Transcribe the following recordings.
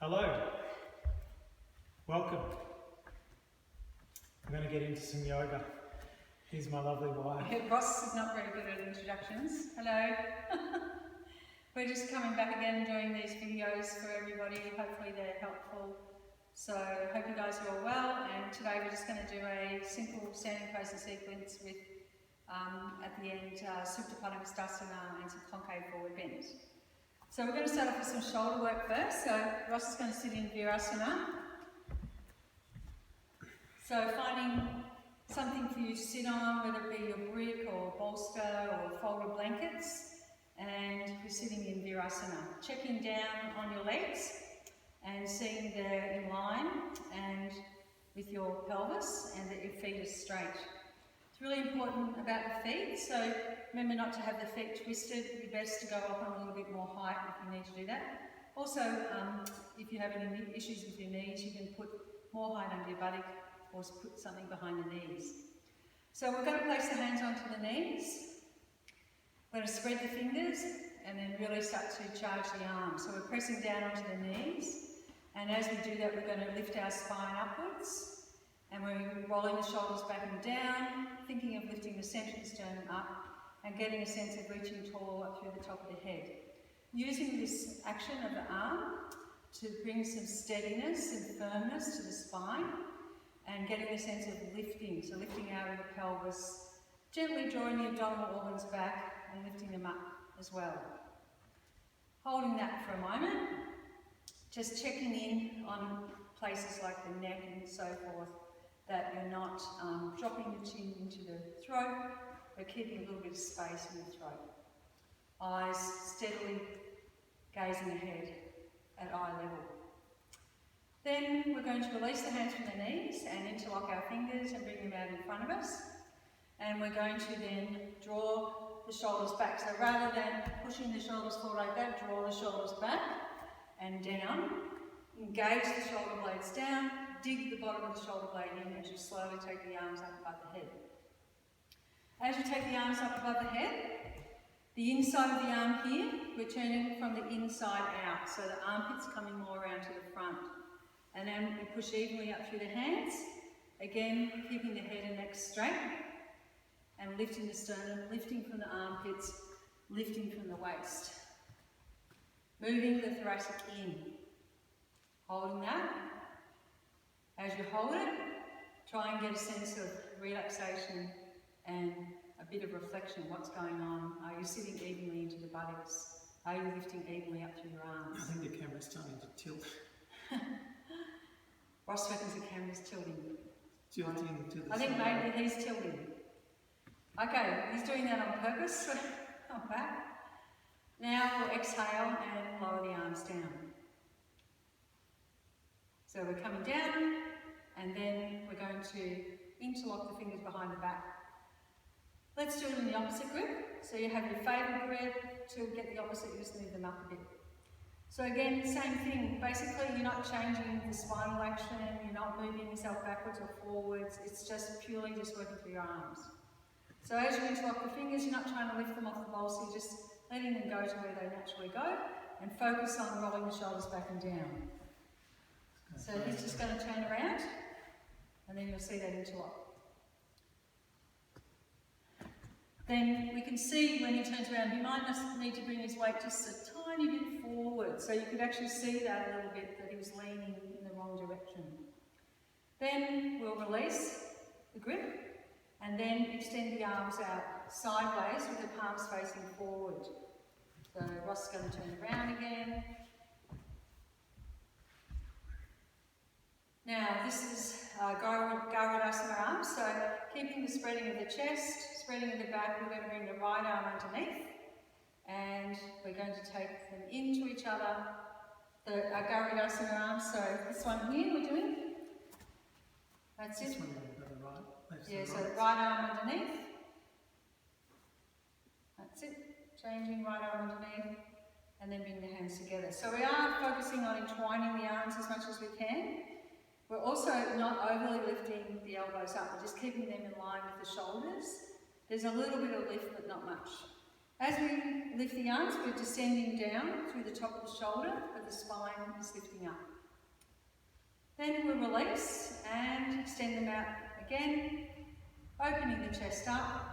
Hello, welcome. I'm going to get into some yoga. Here's my lovely wife. Ross is not very good at introductions. Hello. We're just coming back again doing these videos for everybody. Hopefully they're helpful. So I hope you guys are all well, and today we're just going to do a simple standing pose and sequence with at the end supta padangusthasana and some concave forward bend. So we're going to start off with some shoulder work first. So Ross is going to sit in virasana. So finding something for you to sit on, whether it be your brick or bolster or folded blankets, and you're sitting in virasana. Checking down on your legs and seeing they're in line and with your pelvis and that your feet are straight. It's really important about the feet, so remember not to have the feet twisted. It'd be best to go up on a little bit more height if you need to do that. Also, if you have any issues with your knees, you can put more height under your buttock or put something behind the knees. So we're going to place the hands onto the knees. We're going to spread the fingers and then really start to charge the arms. So we're pressing down onto the knees, and as we do that we're going to lift our spine upwards, and we're rolling the shoulders back and down, thinking of lifting the centre of the sternum up and getting a sense of reaching tall up through the top of the head. Using this action of the arm to bring some steadiness and firmness to the spine and getting a sense of lifting, so lifting out of the pelvis, gently drawing the abdominal organs back and lifting them up as well. Holding that for a moment, just checking in on places like the neck and so forth, that you're not dropping the chin into the throat, but keeping a little bit of space in the throat. Eyes steadily gazing ahead at eye level. Then we're going to release the hands from the knees and interlock our fingers and bring them out in front of us. And we're going to then draw the shoulders back. So rather than pushing the shoulders forward like that, draw the shoulders back and down. Engage the shoulder blades down. Dig the bottom of the shoulder blade in as you slowly take the arms up above the head. As you take the arms up above the head, the inside of the arm here, we're turning from the inside out, so the armpit's coming more around to the front. And then we push evenly up through the hands, again keeping the head and neck straight, and lifting the sternum, lifting from the armpits, lifting from the waist. Moving the thoracic in, holding that. As you hold it, try and get a sense of relaxation and a bit of reflection. What's going on? Are you sitting evenly into the buttocks? Are you lifting evenly up through your arms? I think the camera's starting to tilt. Ross reckons the camera's tilting. Tilting to the I think side. maybe he's tilting. Okay, he's doing that on purpose. Come back. Now we'll exhale and lower the arms down. So we're coming down, and then we're going to interlock the fingers behind the back. Let's do it in the opposite grip. So you have your favourite grip. To get the opposite, you just move them up a bit. So again, same thing. Basically, you're not changing the spinal action, you're not moving yourself backwards or forwards. It's just purely just working through your arms. So as you interlock the fingers, you're not trying to lift them off the bolster, you're just letting them go to where they naturally go, and focus on rolling the shoulders back and down. So he's just going to turn around, and then you'll see that interlock. Then we can see when he turns around, he might need to bring his weight just a tiny bit forward. So you could actually see that a little bit, that he was leaning in the wrong direction. Then we'll release the grip, and then extend the arms out sideways with the palms facing forward. So Ross is going to turn around again. Now this is Garudasana arms, so keeping the spreading of the chest, spreading of the back, we're going to bring the right arm underneath, and we're going to take them into each other. The Garudasana arms, so this one here we're doing. That's This it. one you've got the right, left Yeah, and so right. the right arm underneath. That's it. Changing right arm underneath, and then bring the hands together. So we are focusing on entwining the arms as much as we can. We're also not overly lifting the elbows up, we're just keeping them in line with the shoulders. There's a little bit of lift, but not much. As we lift the arms, we're descending down through the top of the shoulder, but the spine is lifting up. Then we'll release and extend them out again, opening the chest up,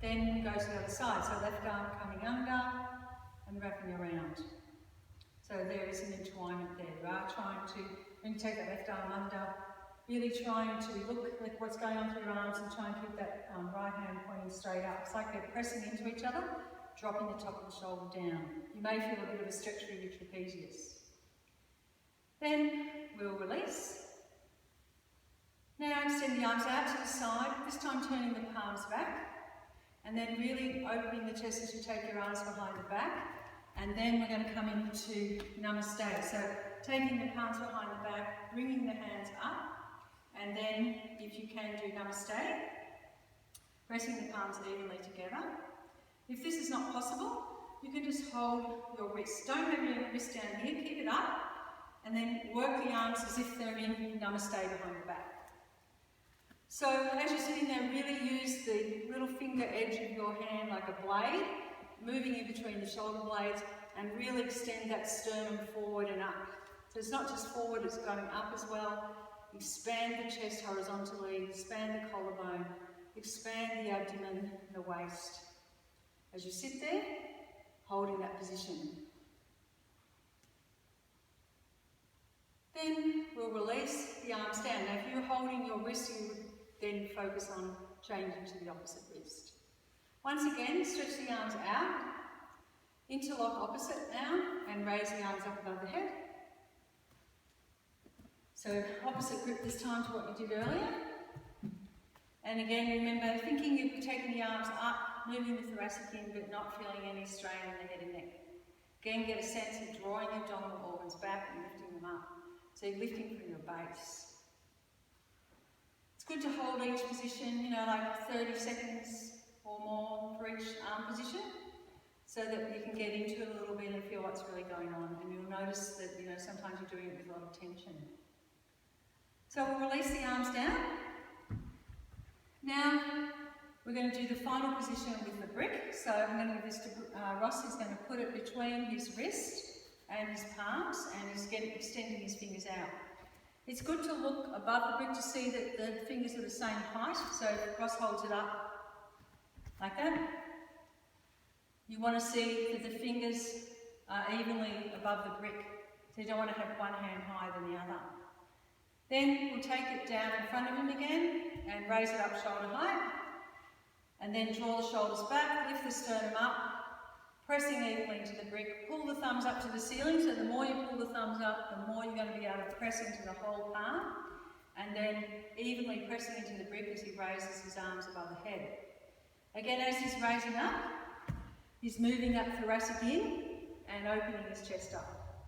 then go to the other side. So left arm coming under and wrapping around. So there is an entwinement there. You are trying to, when you take that left arm under, really trying to look at what's going on through your arms and try and keep that right hand pointing straight up. It's like they're pressing into each other, dropping the top of the shoulder down. You may feel a bit of a stretch through your trapezius. Then we'll release. Now extend the arms out to the side, this time turning the palms back, and then really opening the chest as you take your arms behind the back. And then we're going to come into Namaste. So taking the palms behind the back, bringing the hands up, and then if you can do Namaste, pressing the palms evenly together. If this is not possible, you can just hold your wrist. Don't have your wrist down here, keep it up, and then work the arms as if they're in Namaste behind the back. So as you're sitting there, really use the little finger edge of your hand like a blade, moving in between the shoulder blades, and really extend that sternum forward and up. So it's not just forward, it's going up as well. Expand the chest horizontally, expand the collarbone, expand the abdomen, the waist. As you sit there, holding that position. Then we'll release the arms down. Now if you're holding your wrist, you would then focus on changing to the opposite wrist. Once again, stretch the arms out, interlock opposite now, and raise the arms up above the head. So opposite grip this time to what you did earlier. And again, remember, thinking of taking the arms up, moving the thoracic in, but not feeling any strain in the head and neck. Again, get a sense of drawing your abdominal organs back and lifting them up. So you're lifting from your base. It's good to hold each position, like 30 seconds or more for each arm position, so that you can get into it a little bit and feel what's really going on. And you'll notice that, sometimes you're doing it with a lot of tension. So we'll release the arms down. Now, we're going to do the final position with the brick. So I'm going to give this to Ross. He's going to put it between his wrist and his palms, and he's extending his fingers out. It's good to look above the brick to see that the fingers are the same height. So if Ross holds it up like that, you want to see that the fingers are evenly above the brick. So you don't want to have one hand higher than the other. Then we'll take it down in front of him again and raise it up shoulder height. And then draw the shoulders back, lift the sternum up, pressing evenly into the brick. Pull the thumbs up to the ceiling, so the more you pull the thumbs up, the more you're going to be able to press into the whole palm. And then evenly pressing into the brick as he raises his arms above the head. Again, as he's raising up, he's moving that thoracic in and opening his chest up.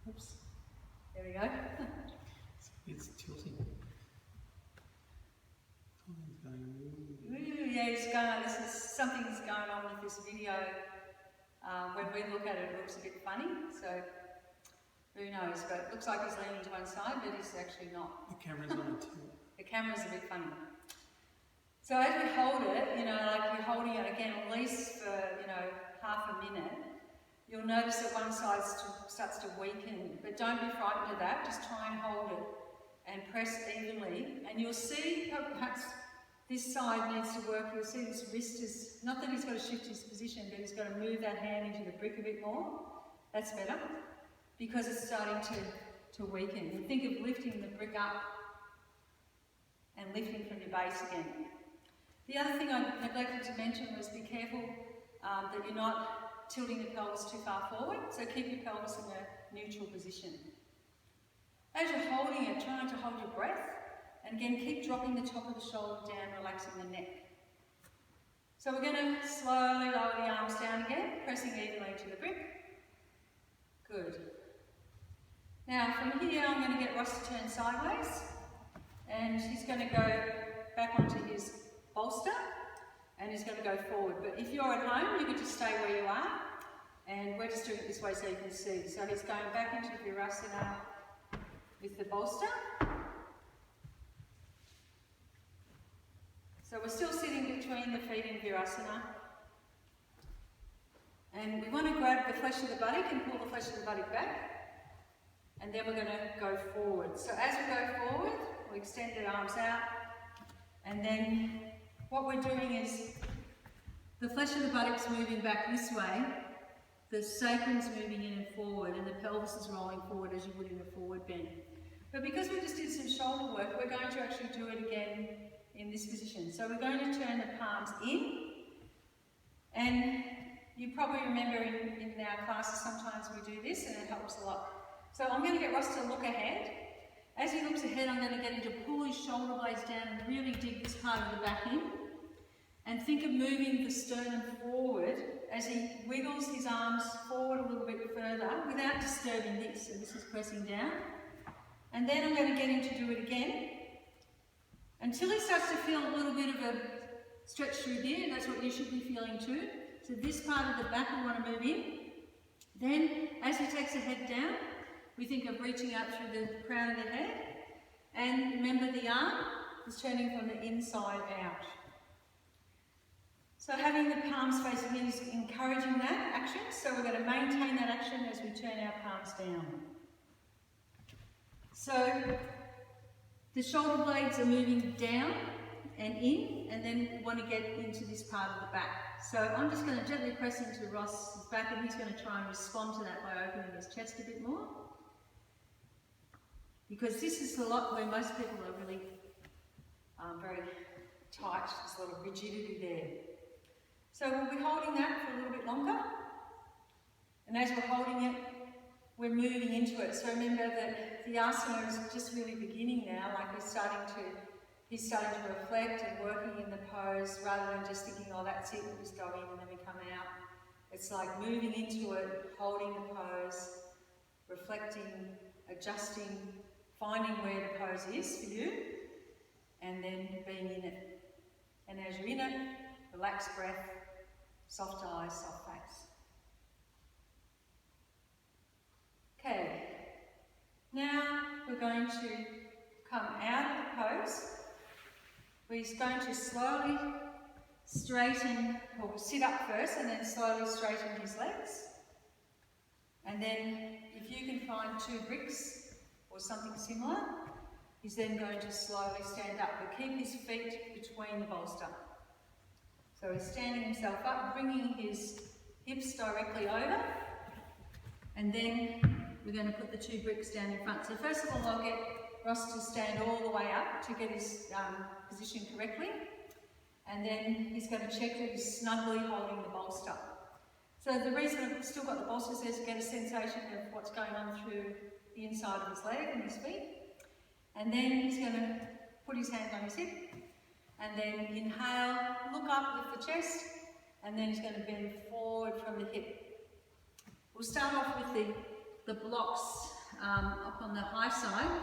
Oops. There we go. It's tilting. Ooh, yeah, something's going on with this video. When we look at it, it looks a bit funny. So who knows? But it looks like he's leaning to one side, but he's actually not. The camera's on it too. The camera's a bit funny. So as we hold it, like you're holding it again at least for, half a minute, you'll notice that one side starts to weaken. But don't be frightened of that. Just try and hold it and press evenly. And you'll see perhaps this side needs to work. You'll see this wrist is, not that he's got to shift his position, but he's got to move that hand into the brick a bit more. That's better, because it's starting to weaken. And think of lifting the brick up and lifting from your base again. The other thing I neglected to mention was be careful that you're not tilting the pelvis too far forward, so keep your pelvis in a neutral position. As you're holding it, try not to hold your breath, and again keep dropping the top of the shoulder down, relaxing the neck. So we're going to slowly lower the arms down again, pressing evenly to the brick. Good. Now from here I'm going to get Ross to turn sideways, and he's going to go back onto his bolster, and he's going to go forward. But if you're at home, you can just stay where you are, and we're just doing it this way so you can see. So he's going back into Virasana with the bolster. So we're still sitting between the feet in Virasana. And we want to grab the flesh of the buttock and pull the flesh of the buttock back. and then we're going to go forward. So as we go forward, we extend the arms out, and then what we're doing is the flesh of the buttocks moving back this way, the sacrum's moving in and forward, and the pelvis is rolling forward as you would in a forward bend. But because we just did some shoulder work, we're going to actually do it again in this position. So we're going to turn the palms in, and you probably remember in our classes sometimes we do this and it helps a lot. So I'm going to get Ross to look ahead. As he looks ahead, I'm going to get him to pull his shoulder blades down and really dig this part of the back in. And think of moving the sternum forward as he wiggles his arms forward a little bit further without disturbing this. So this is pressing down. And then I'm going to get him to do it again until he starts to feel a little bit of a stretch through here, and that's what you should be feeling too. So this part of the back we want to move in. Then as he takes the head down, we think of reaching out through the crown of the head. And remember, the arm is turning from the inside out. So having the palms facing in is encouraging that action. So we're going to maintain that action as we turn our palms down. So the shoulder blades are moving down and in, and then we want to get into this part of the back. So I'm just going to gently press into Ross's back, and he's going to try and respond to that by opening his chest a bit more. Because this is a lot where most people are really very tight, there's a lot of rigidity there. So we'll be holding that for a little bit longer. And as we're holding it, we're moving into it. So remember that the asana is just really beginning now, like he's starting to reflect and working in the pose rather than just thinking, oh, that's it, we just go in and then we come out. It's like moving into it, holding the pose, reflecting, adjusting, finding where the pose is for you, and then being in it. And as you're in it, relaxed breath, soft eyes, soft face. Okay, now we're going to come out of the pose. We're going to slowly straighten, or sit up first and then slowly straighten his legs. And then if you can find 2 bricks or something similar, he's then going to slowly stand up, but keep his feet between the bolster. So he's standing himself up, bringing his hips directly over, and then we're going to put the 2 bricks down in front. So first of all, I'll get Ross to stand all the way up to get his position correctly, and then he's going to check that he's snugly holding the bolster. So the reason I've still got the bolster is to get a sensation of what's going on through the inside of his leg and his feet. And then he's going to put his hand on his hip, and then inhale, look up with the chest, and then he's going to bend forward from the hip. We'll start off with the blocks up on the high side,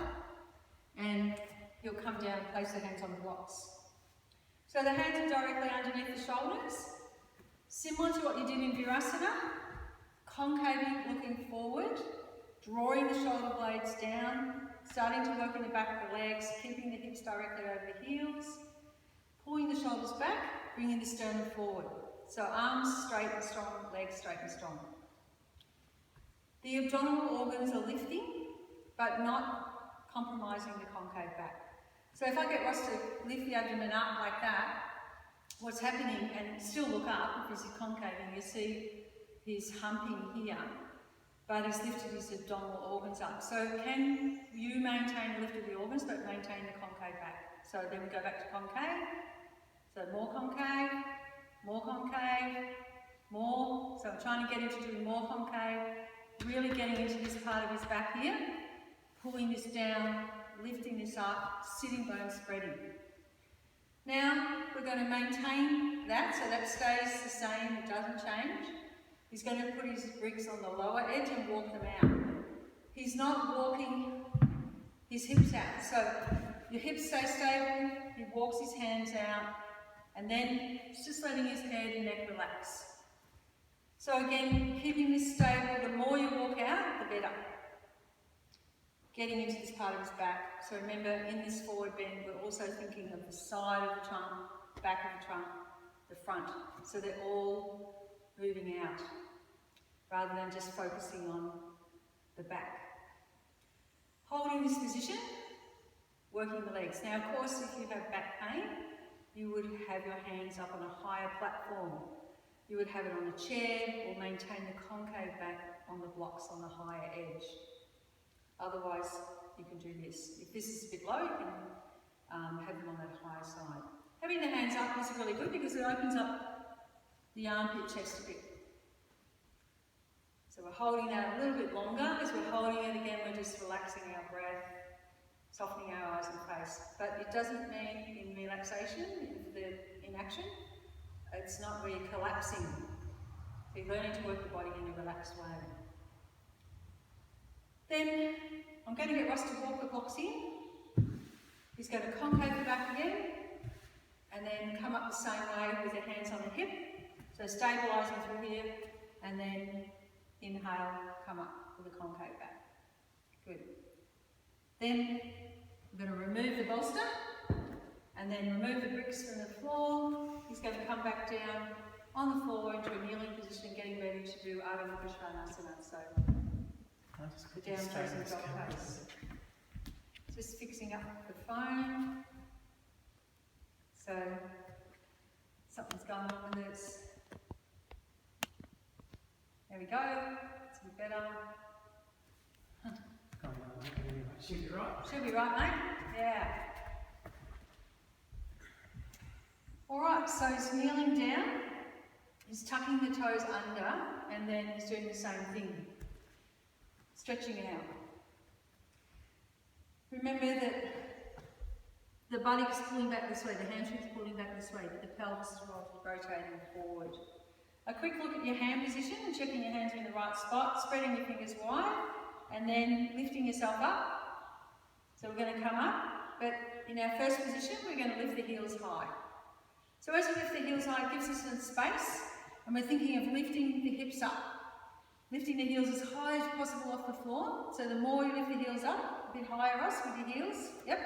and he'll come down and place the hands on the blocks. So the hands are directly underneath the shoulders, similar to what you did in Virasana, concave looking forward, drawing the shoulder blades down, starting to work in the back of the legs, keeping the hips directly over the heels, pulling the shoulders back, bringing the sternum forward. So arms straight and strong, legs straight and strong. The abdominal organs are lifting, but not compromising the concave back. So if I get Ross to lift the abdomen up like that, what's happening, and still look up, if he's concaving, you see he's humping here, but he's lifted his abdominal organs up. So can you maintain the lift of the organs, but maintain the concave back? So then we go back to concave. So more concave, more concave, more. So I'm trying to get him to do more concave, really getting into this part of his back here, pulling this down, lifting this up, sitting bones spreading. Now we're going to maintain that, so that stays the same, it doesn't change. He's going to put his bricks on the lower edge and walk them out. He's not walking his hips out. So your hips stay stable, he walks his hands out, and then he's just letting his head and neck relax. So again, keeping this stable, the more you walk out, the better. Getting into this part of his back. So remember, in this forward bend, we're also thinking of the side of the trunk, back of the trunk, the front. So they're all moving out, rather than just focusing on the back. Holding this position, working the legs. Now, of course, if you have back pain, you would have your hands up on a higher platform. You would have it on a chair or maintain the concave back on the blocks on the higher edge. Otherwise, you can do this. If this is a bit low, you can have them on that higher side. Having the hands up is really good because it opens up the armpit chest a bit. So we're holding that a little bit longer. As we're holding it again, we're just relaxing our breath, softening our eyes and face. But it doesn't mean in relaxation, in action, it's not where you're collapsing. So you're learning to work the body in a relaxed way. Then I'm going to get Ross to walk the blocks in. He's going to concave the back again, and then come up the same way with your hands on the hip. So stabilising through here, and then inhale, come up with a concave back. Good. Then I'm going to remove the bolster, and then remove the bricks from the floor. He's going to come back down on the floor into a kneeling position, getting ready to do padangusthasana. So the down facing dog pose. Just fixing up the phone. So something's going on with this. There we go. It's a bit better. Should be right. Should be right, mate. Yeah. Alright, so he's kneeling down. He's tucking the toes under, and then he's doing the same thing. Stretching out. Remember that the buttocks pulling back this way, the hamstrings pulling back this way, but the pelvis is rotating forward. A quick look at your hand position and checking your hands are in the right spot, spreading your fingers wide, and then lifting yourself up. So we're going to come up, but in our first position, we're going to lift the heels high. So as we lift the heels high, it gives us some space, and we're thinking of lifting the hips up. Lifting the heels as high as possible off the floor. So the more you lift the heels up, a bit higher, Ross, with your heels. Yep.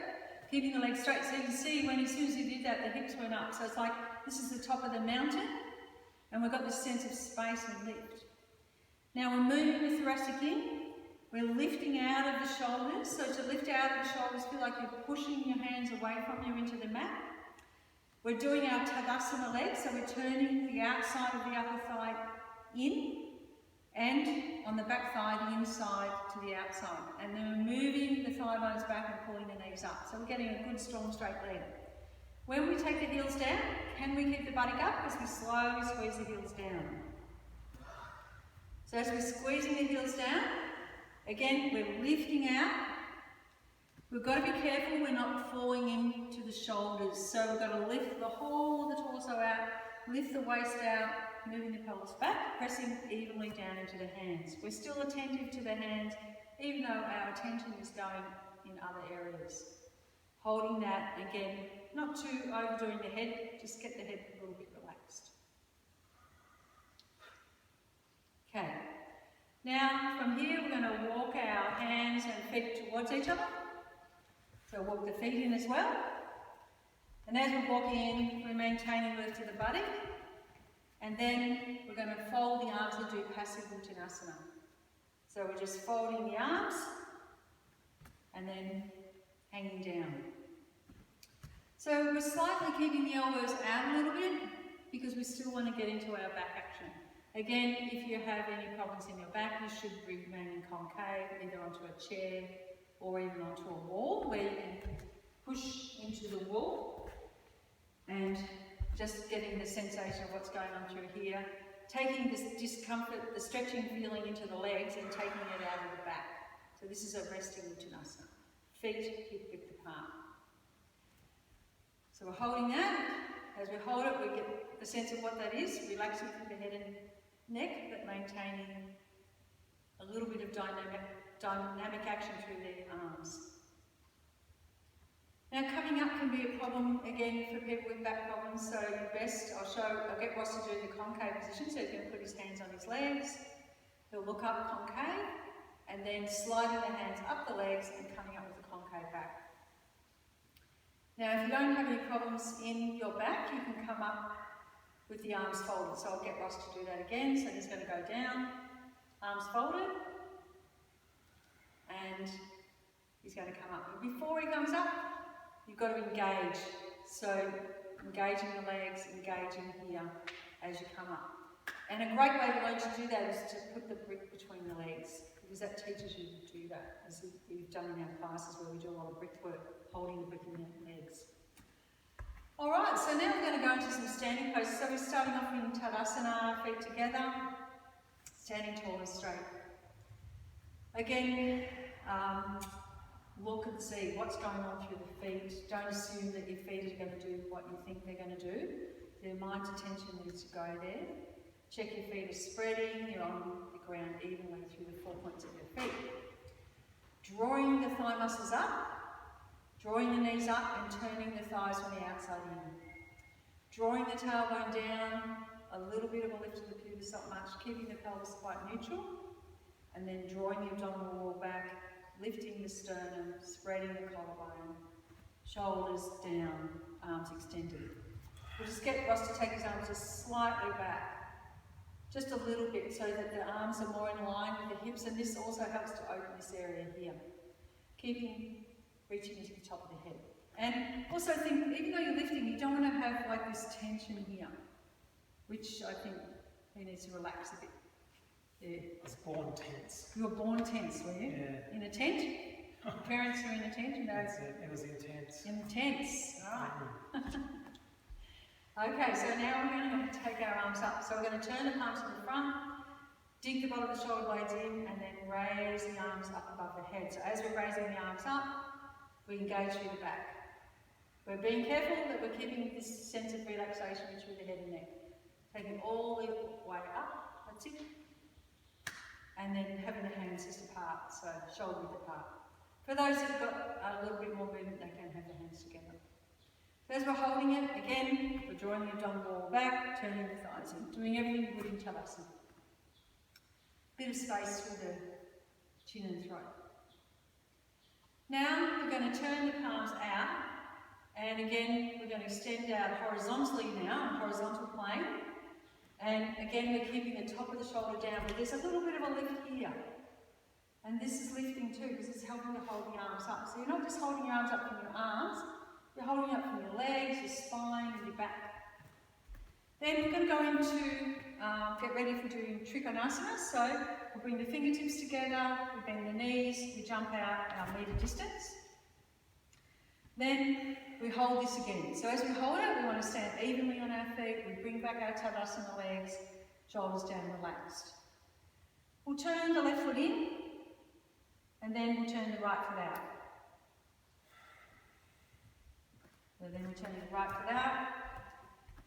Keeping the legs straight. So you can see when as soon as you did that, the hips went up. So it's like this is the top of the mountain, and we've got this sense of space and lift. Now we're moving the thoracic in. We're lifting out of the shoulders. So to lift out of the shoulders, feel like you're pushing your hands away from you into the mat. We're doing our Tadasana legs, so we're turning the outside of the upper thigh in, and on the back thigh, the inside to the outside. And then we're moving the thigh bones back and pulling the knees up. So we're getting a good, strong, straight leg. When we take the heels down, can we keep the buttock up as we slowly squeeze the heels down? So as we're squeezing the heels down, again, we're lifting out. We've got to be careful we're not falling into the shoulders. So we've got to lift the whole of the torso out, lift the waist out, moving the pelvis back, pressing evenly down into the hands. We're still attentive to the hands, even though our attention is going in other areas. Holding that, again, not too overdoing the head, just get the head a little bit relaxed. Okay, now from here we're going to walk our hands and feet towards each other. So walk the feet in as well. And as we're walking in, we're maintaining lift to the buttock. And then we're going to fold the arms and do passive uttanasana. So we're just folding the arms and then hanging down. So we're slightly keeping the elbows out a little bit because we still want to get into our back action. Again, if you have any problems in your back, you should remain in concave, either onto a chair or even onto a wall where you can push into the wall and just getting the sensation of what's going on through here. Taking this discomfort, the stretching feeling into the legs and taking it out of the back. So this is a resting uttanasana. Feet hip width apart. So we're holding that. As we hold it, we get the sense of what that is, relaxing through the head and neck, but maintaining a little bit of dynamic action through the arms. Now coming up can be a problem again for people with back problems, so best I'll get Ross to do the concave position, so he's going to put his hands on his legs. He'll look up concave and then sliding the hands up the legs and coming up with the concave back. Now if you don't have any problems in your back, you can come up with the arms folded. So I'll get Ross to do that again. So he's going to go down, arms folded, and he's going to come up. And before he comes up, you've got to engage. So engaging the legs, engaging here as you come up. And a great way to learn to do that is to put the brick between the legs, because that teaches you to do that, as we've done in our classes where we do a lot of brick work, holding the brick in your legs. Alright, so now we're going to go into some standing poses. So we're starting off in Tadasana, feet together, standing tall and straight. Again, look and see what's going on through the feet. Don't assume that your feet are going to do what you think they're going to do. Their mind's attention needs to go there. Check your feet are spreading, you're on the ground evenly through the 4 points of your feet. Drawing the thigh muscles up, drawing the knees up and turning the thighs from the outside in. Drawing the tailbone down, a little bit of a lift of the pubis, not much, keeping the pelvis quite neutral, and then drawing the abdominal wall back, lifting the sternum, spreading the collarbone, shoulders down, arms extended. We'll just get Ross to take his arms just slightly back, just a little bit, so that the arms are more in line with the hips, and this also helps to open this area here. Reaching into the top of the head. And also think, even though you're lifting, you don't want to have like this tension here, which I think he needs to relax a bit. Yeah. I was born tense. You were born tense, were you? Yeah. In a tent? Your parents were in a tent? That's it. It was intense. Intense, right. Okay, so now we're going to take our arms up. So we're going to turn the palms to the front, dig the bottom of the shoulder blades in, and then raise the arms up above the head. So as we're raising the arms up, we engage through the back. We're being careful that we're keeping this sense of relaxation through the head and neck. Taking all the way up, that's it. And then having the hands just apart, so shoulder width apart. For those who've got a little bit more movement, they can have the hands together. So as we're holding it, again, we're drawing the abdominal wall back, turning the thighs in, doing everything you would in Tadasana. Bit of space through the chin and throat. Now we're going to turn the palms out, and again we're going to extend out horizontally now, on horizontal plane. And again we're keeping the top of the shoulder down, but there's a little bit of a lift here. And this is lifting too, because it's helping to hold the arms up. So you're not just holding your arms up from your arms, you're holding up from your legs, your spine, and your back. Then we're going to go into, get ready for doing Trikonasana. So we'll bring the fingertips together, we bend the knees, we jump out our metre distance. Then we hold this again. So as we hold it, we want to stand evenly on our feet, we bring back our Tadasana legs, shoulders down, relaxed. We'll turn the left foot in, and then we'll turn the right foot out. So then we're turning the right foot out.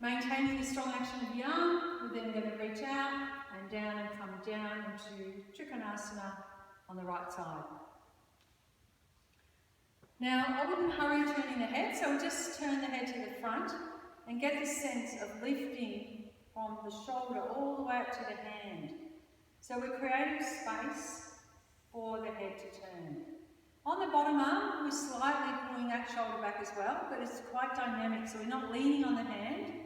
Maintaining the strong action of the arm, we're then going to reach out and down and come down into Trikonasana on the right side. Now, I wouldn't hurry turning the head, so we'll just turn the head to the front and get this sense of lifting from the shoulder all the way up to the hand. So we're creating space for the head to turn. On the bottom arm, we're slightly pulling that shoulder back as well, but it's quite dynamic, so we're not leaning on the hand.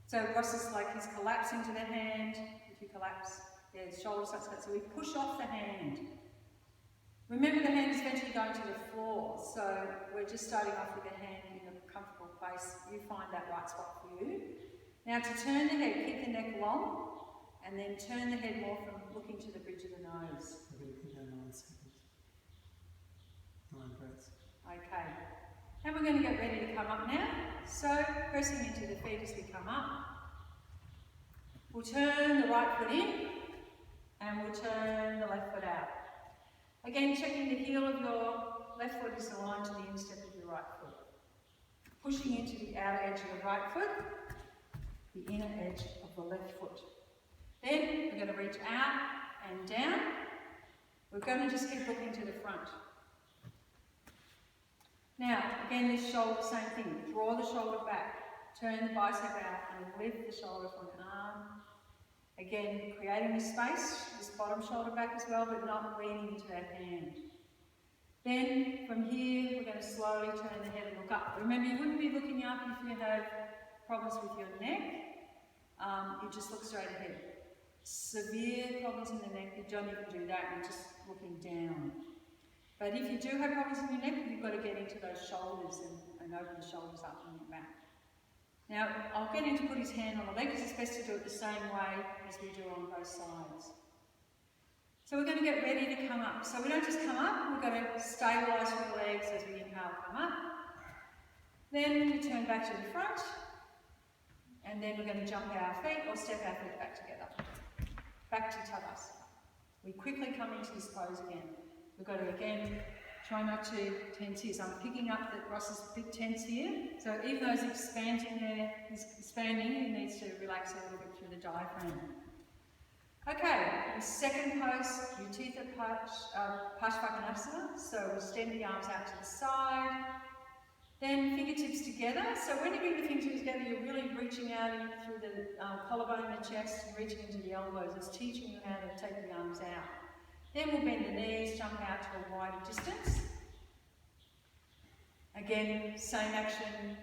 So Ross is like he's collapsing to the hand. If you collapse, yeah, the shoulder starts to go. So we push off the hand. Remember, the hand is eventually going to the floor, so we're just starting off with the hand in a comfortable place. You find that right spot for you. Now to turn the head, keep the neck long, and then turn the head more from looking to the bridge of the nose. 9 seconds. 9 breaths. Okay. And we're going to get ready to come up now. So, pressing into the feet as we come up. We'll turn the right foot in, and we'll turn the left foot out. Again, checking the heel of your left foot is aligned to the instep of your right foot. Pushing into the outer edge of the right foot, the inner edge of the left foot. Then, we're going to reach out and down. We're going to just keep looking to the front. Now, again, this shoulder, same thing. Draw the shoulder back, turn the bicep out, and lift the shoulder from the arm. Again, creating this space, this bottom shoulder back as well, but not leaning into that hand. Then, from here, we're going to slowly turn the head and look up. Remember, you wouldn't be looking up if you have problems with your neck. You just look straight ahead. Severe problems in the neck, you don't even do that, you're just looking down. But if you do have problems in your neck, you've got to get into those shoulders and open the shoulders up in your back. Now, I'll get him to put his hand on the leg because it's best to do it the same way as we do on both sides. So we're going to get ready to come up. So we don't just come up, we've got to stabilise with the legs as we inhale, come up. Then we turn back to the front, and then we're going to jump our feet or step our feet back together. Back to Tadasana. We quickly come into this pose again. We've got to again try not to tense here. So I'm picking up that Ross is a bit tense here. So even though he's expanding there, he needs to relax a little bit through the diaphragm. Okay, the second pose, Utthita Padangusthasana. So we extend the arms out to the side. Then fingertips together. So when you bring the fingertips together, you're really reaching out through the collarbone and the chest and reaching into the elbows. It's teaching you how to take the arms out. Then we'll bend the knees, jump out to a wider distance. Again, same action.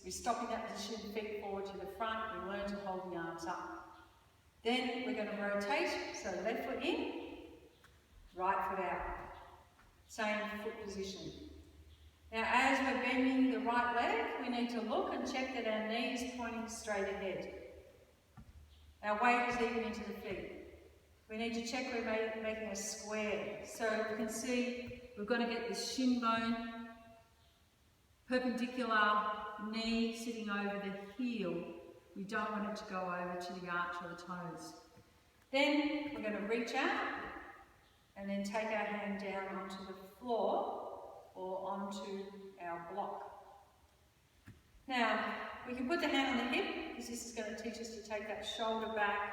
We stop in that position, feet forward to the front. We learn to hold the arms up. Then we're going to rotate. So left foot in, right foot out. Same foot position. Now, as we're bending the right leg, we need to look and check that our knee is pointing straight ahead. Our weight is even into the feet. We need to check we're making a square. So you can see we've got to get this shin bone, perpendicular knee sitting over the heel. We don't want it to go over to the arch or the toes. Then we're going to reach out and then take our hand down onto the floor or onto our block. Now, we can put the hand on the hip because this is going to teach us to take that shoulder back,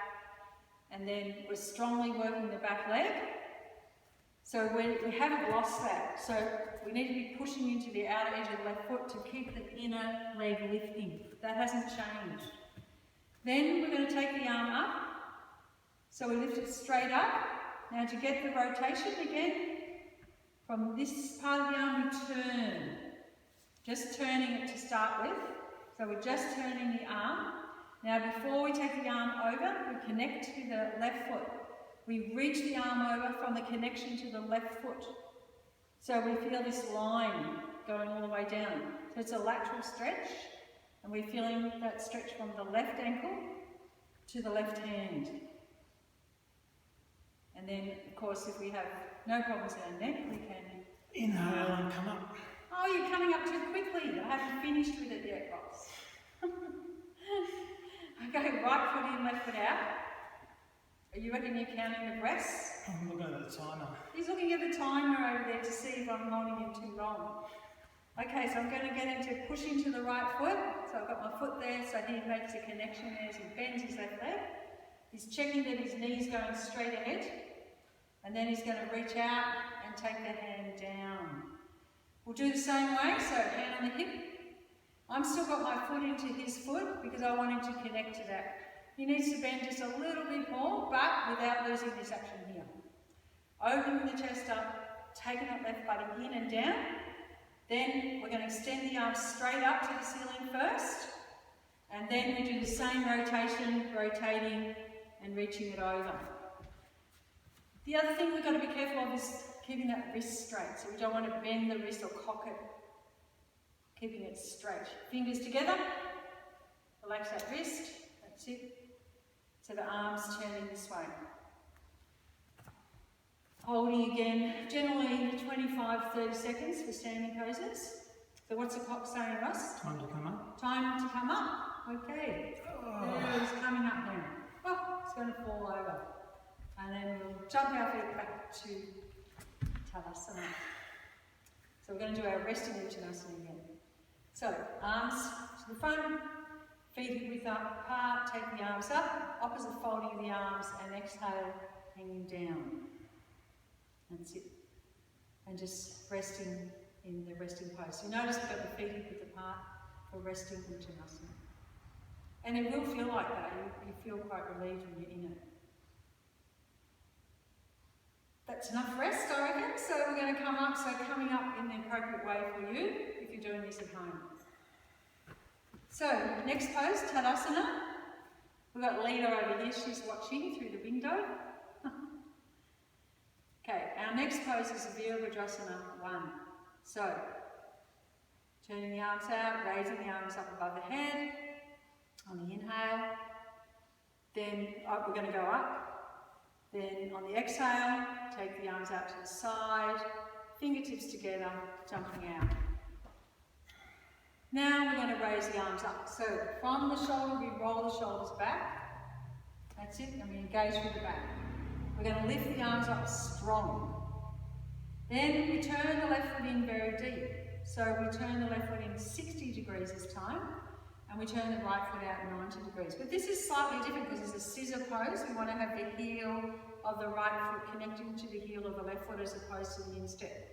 and then we're strongly working the back leg. So we haven't lost that. So we need to be pushing into the outer edge of the left foot to keep the inner leg lifting. That hasn't changed. Then we're going to take the arm up. So we lift it straight up. Now to get the rotation again, from this part of the arm we turn. Just turning it to start with. So we're just turning the arm. Now before we take the arm over, we connect to the left foot. We reach the arm over from the connection to the left foot. So we feel this line going all the way down. So it's a lateral stretch, and we're feeling that stretch from the left ankle to the left hand. And then, of course, if we have no problems in our neck, we can inhale and come up. Oh, you're coming up too quickly. I haven't finished with it yet, Ross. Okay, right foot in, left foot out. You reckon you're counting the breaths? I'm looking at the timer. He's looking at the timer over there to see if I'm holding him too long. Okay, so I'm going to get him to push into the right foot. So I've got my foot there, so he makes a connection there as he bends his left leg. He's checking that his knee's going straight ahead. And then he's going to reach out and take the hand down. We'll do the same way, so hand on the hip. I'm still got my foot into his foot because I want him to connect to that. He needs to bend just a little bit more, but without losing this action here. Opening the chest up, taking that left body in and down. Then we're going to extend the arms straight up to the ceiling first. And then we do the same rotation, rotating and reaching it over. The other thing we've got to be careful of is keeping that wrist straight. So we don't want to bend the wrist or cock it. Keeping it straight. Fingers together. Relax that wrist. That's it. So the arms turning this way. Holding again, generally 25-30 seconds for standing poses. So what's the clock saying, Russ? Time to come up. Time to come up. Okay. There, he's coming up now. Oh, it's going to fall over. And then we'll jump our feet back to Tadasana. So we're going to do our resting Uttanasana again. So, arms to the front, feet hip width apart, take the arms up, opposite folding of the arms, and exhale, hanging down. That's it. And just resting in the resting pose. So notice we've got the feet hip width apart for resting Uttanasana. And it will feel like that. You feel quite relieved when you're in it. That's enough rest, I reckon. So we're going to come up, so coming up in the appropriate way for you if you're doing this at home. So, next pose, Tadasana. We've got Lita over here, she's watching through the window. Okay, our next pose is Virabhadrasana 1. So, turning the arms out, raising the arms up above the head on the inhale. Then we're going to go up. Then on the exhale, take the arms out to the side, fingertips together, jumping out. Now we're going to raise the arms up. So from the shoulder, we roll the shoulders back. That's it, and we engage with the back. We're going to lift the arms up strong. Then we turn the left foot in very deep. So we turn the left foot in 60 degrees this time, and we turn the right foot out 90 degrees. But this is slightly different because it's a scissor pose. We want to have the heel of the right foot connecting to the heel of the left foot as opposed to the instep.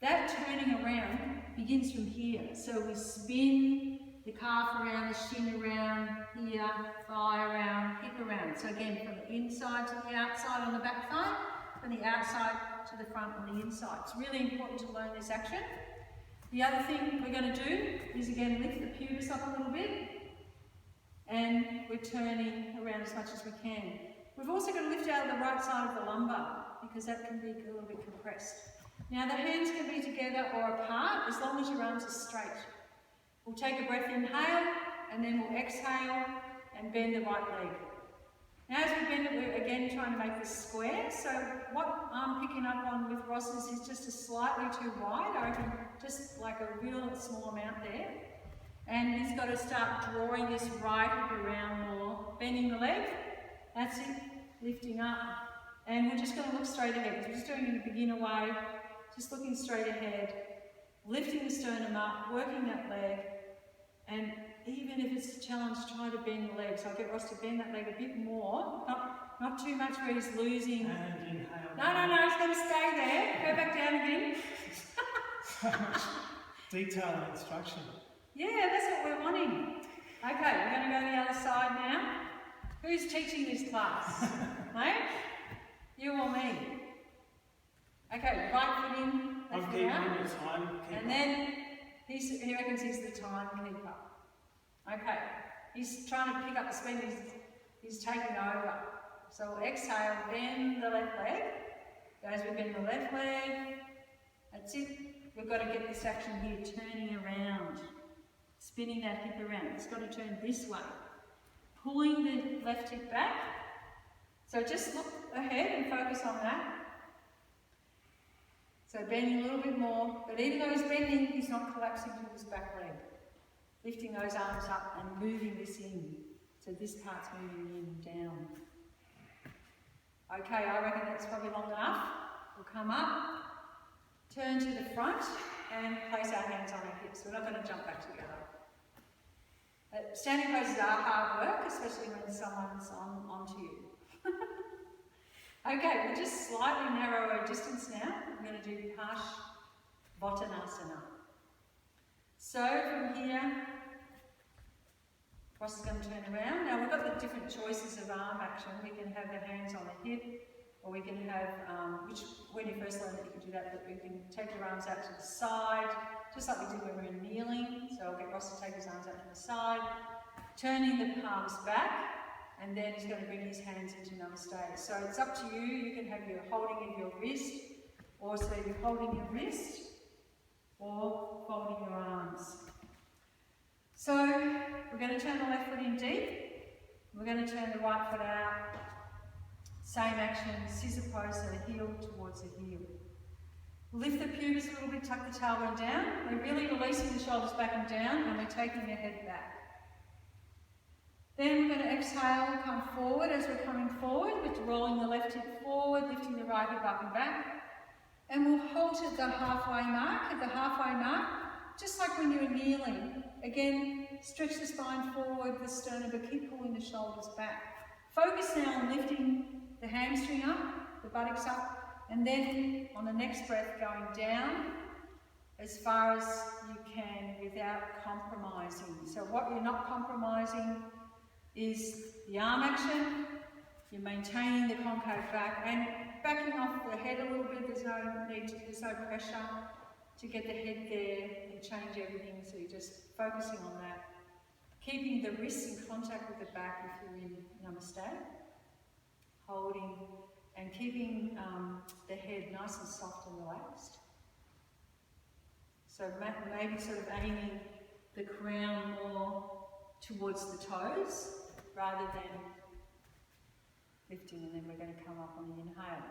That turning around begins from here. So we spin the calf around, the shin around, here, thigh around, hip around. So again, from the inside to the outside on the back thigh, from the outside to the front on the inside. It's really important to learn this action. The other thing we're going to do is again lift the pubis up a little bit, and we're turning around as much as we can. We've also got to lift out of the right side of the lumbar because that can be a little bit compressed. Now the hands can be together or apart as long as your arms are straight. We'll take a breath, inhale, and then we'll exhale and bend the right leg. Now as we bend it, we're again trying to make this square. So what I'm picking up on with Ross's is just a slightly too wide. I reckon just like a real small amount there. And he's got to start drawing this right hip around more, bending the leg. That's it, lifting up. And we're just going to look straight ahead. We're just doing it in a beginner way, just looking straight ahead, lifting the sternum up, working that leg. And even if it's a challenge, try to bend the leg. So I'll get Ross to bend that leg a bit more. Not too much where he's losing. And inhale. No, he's going to stay there. Go back down again. So much detail and instruction. Yeah, that's what we're wanting. Okay, we're going to go to the other side now. Who's teaching this class? Mate? You or me? Okay, right foot in, left I'm foot keeping out. the time. And then he reckons he's the timekeeper. Okay, he's trying to pick up the speed, he's taking over. So we'll exhale, bend the left leg. As we bend the left leg, that's it. We've got to get this action here, turning around, spinning that hip around. It's got to turn this way. Pulling the left hip back. So just look ahead and focus on that. So bending a little bit more, but even though he's bending, he's not collapsing through his back leg. Lifting those arms up and moving this in. So this part's moving in, down. Okay, I reckon that's probably long enough. We'll come up, turn to the front, and place our hands on our hips. We're not going to jump back together. Standing poses are hard work, especially when someone's onto you. Okay, we'll just slightly narrow our distance now. We're going to do padangusthasana. So from here, Ross is going to turn around. Now we've got the different choices of arm action. We can have the hands on the hip, or we can have, which when you first learn it you can do that, but we can take your arms out to the side, just like we did when we were kneeling. So I'll get Ross to take his arms out to the side, turning the palms back, and then he's going to bring his hands into namaste. So it's up to you. You can have your holding of your wrist, or so you're holding your wrist, or folding your arms. So we're going to turn the left foot in deep. We're going to turn the right foot out. Same action, scissor pose, so the heel towards the heel. Lift the pubis a little bit, tuck the tailbone down. We're really releasing the shoulders back and down, and we're taking the head back. Then we're going to exhale, come forward. As we're coming forward, we're rolling the left hip forward, lifting the right hip up and back. And we'll halt at the halfway mark. At the halfway mark, just like when you were kneeling. Again, stretch the spine forward, the sternum, but keep pulling the shoulders back. Focus now on lifting the hamstring up, the buttocks up, and then on the next breath going down as far as you can without compromising. So what you're not compromising is the arm action. You're maintaining the concave back and backing off the head a little bit. There's no pressure to get the head there and change everything. So you're just focusing on that. Keeping the wrists in contact with the back if you're in namaste. Holding and keeping the head nice and soft and relaxed. So maybe sort of aiming the crown more towards the toes rather than lifting, and then we're going to come up on the inhale.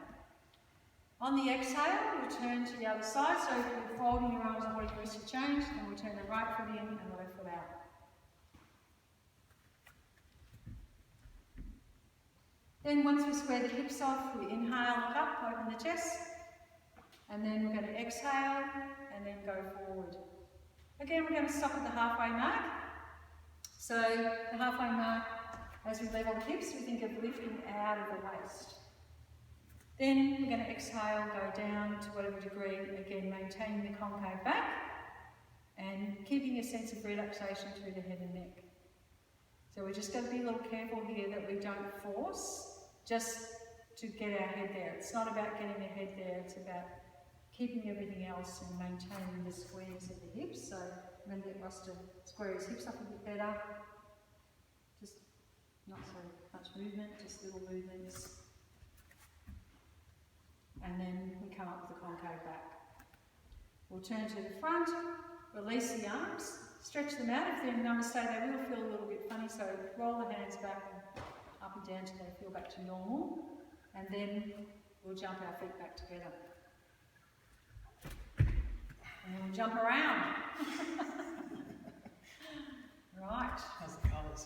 On the exhale, we'll turn to the other side. So if you're folding your arms and body for rest of change, then we'll turn the right foot in and the left foot out. Then once we square the hips off, we inhale, look up, open the chest, and then we're going to exhale and then go forward. Again, we're going to stop at the halfway mark. So the halfway mark, as we level the hips, we think of lifting out of the waist. Then we're going to exhale, go down to whatever degree, again maintaining the concave back and keeping a sense of relaxation through the head and neck. So we're just going to be a little careful here that we don't force just to get our head there. It's not about getting the head there, it's about keeping everything else and maintaining the squares of the hips. So I'm going to get Ross to square his hips up a bit better. Just not so much movement, just little movements. And then we come up with the concave back. We'll turn to the front, release the arms, stretch them out. If they're in namaste, they will feel a little bit funny, so roll the hands back and up and down till they feel back to normal. And then we'll jump our feet back together. And we'll jump around. Right. How's the colours?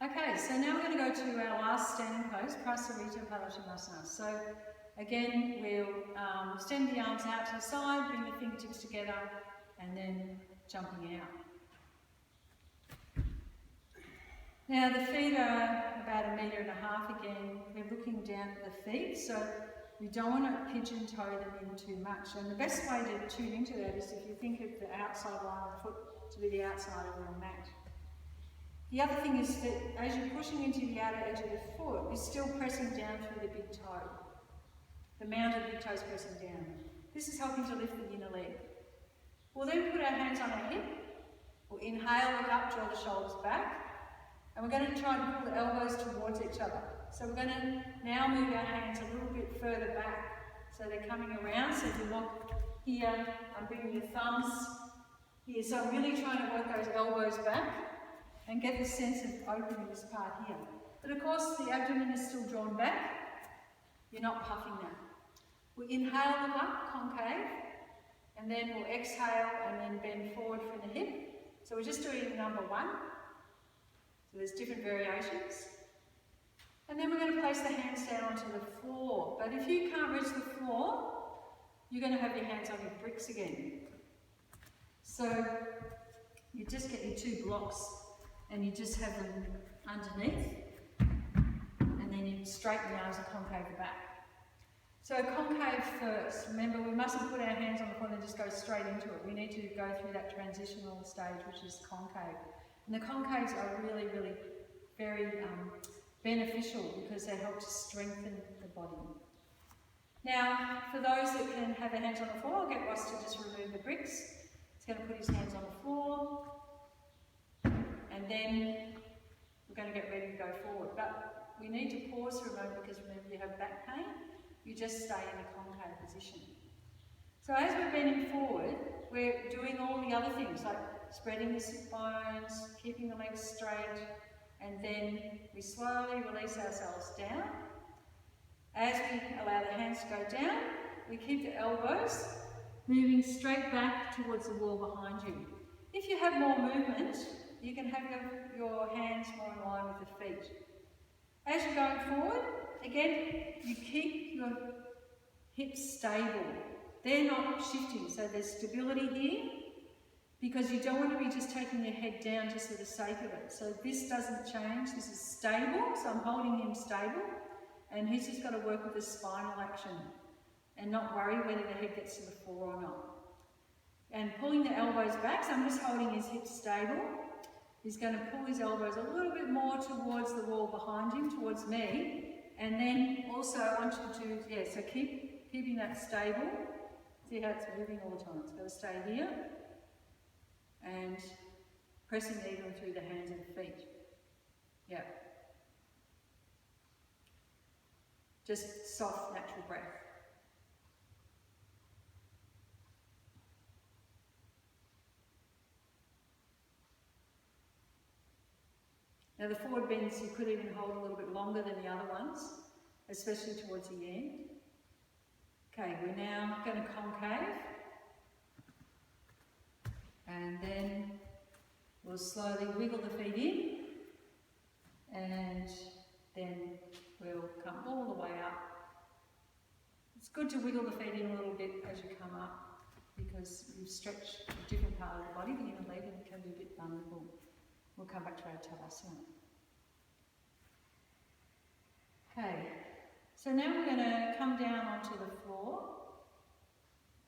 Okay, so now we're going to go to our last standing pose, Prasarita Padangusthasana. So again, we'll extend the arms out to the side, bring the fingertips together, and then jumping out. Now the feet are about 1.5 meters again. We're looking down at the feet, so we don't want to pigeon toe them in too much. And the best way to tune into that is if you think of the outside line of the foot to be the outside of your mat. The other thing is that as you're pushing into the outer edge of the foot, you're still pressing down through the big toe. The mounted big toe is pressing down. This is helping to lift the inner leg. We'll then put our hands on our hip. We'll inhale, look up, draw the shoulders back. And we're going to try and pull the elbows towards each other. So we're going to now move our hands a little bit further back. So they're coming around. So if you look here, I'm bringing your thumbs here. So I'm really trying to work those elbows back and get the sense of opening this part here. But of course, the abdomen is still drawn back. You're not puffing that. We inhale, look up, concave. And then we'll exhale and then bend forward from the hip. So we're just doing number 1. So there's different variations. And then we're going to place the hands down onto the floor. But if you can't reach the floor, you're going to have your hands on your bricks again. So you just get your 2 blocks and you just have them underneath. And then you straighten the arms and concave the back. So concave first. Remember, we mustn't put our hands on the floor and just go straight into it. We need to go through that transitional stage, which is concave. And the concaves are really, really very beneficial because they help to strengthen the body. Now, for those that can have their hands on the floor, I'll get Ross to just remove the bricks. He's going to put his hands on the floor. And then we're going to get ready to go forward. But we need to pause for a moment because remember, you have back pain. You just stay in a concave position. So as we're bending forward, we're doing all the other things like spreading the sit bones, keeping the legs straight, and then we slowly release ourselves down. As we allow the hands to go down, we keep the elbows moving straight back towards the wall behind you. If you have more movement, you can have your hands more in line with the feet. As you're going forward, again, you keep your hips stable. They're not shifting, so there's stability here because you don't want to be just taking your head down just for the sake of it. So this doesn't change, this is stable, so I'm holding him stable and he's just got to work with the spinal action and not worry whether the head gets to the floor or not. And pulling the elbows back, so I'm just holding his hips stable. He's going to pull his elbows a little bit more towards the wall behind him, towards me. And then also I want you to, so keeping that stable. See how it's moving all the time. It's got to stay here. And pressing even through the hands and feet. Yeah. Just soft, natural breath. Now the forward bends you could even hold a little bit longer than the other ones, especially towards the end. Okay, we're now going to concave. And then we'll slowly wiggle the feet in. And then we'll come all the way up. It's good to wiggle the feet in a little bit as you come up, because you stretch a different part of the body, the inner leg, and it can be a bit vulnerable. We'll come back to our tadasana. Okay, so now we're going to come down onto the floor.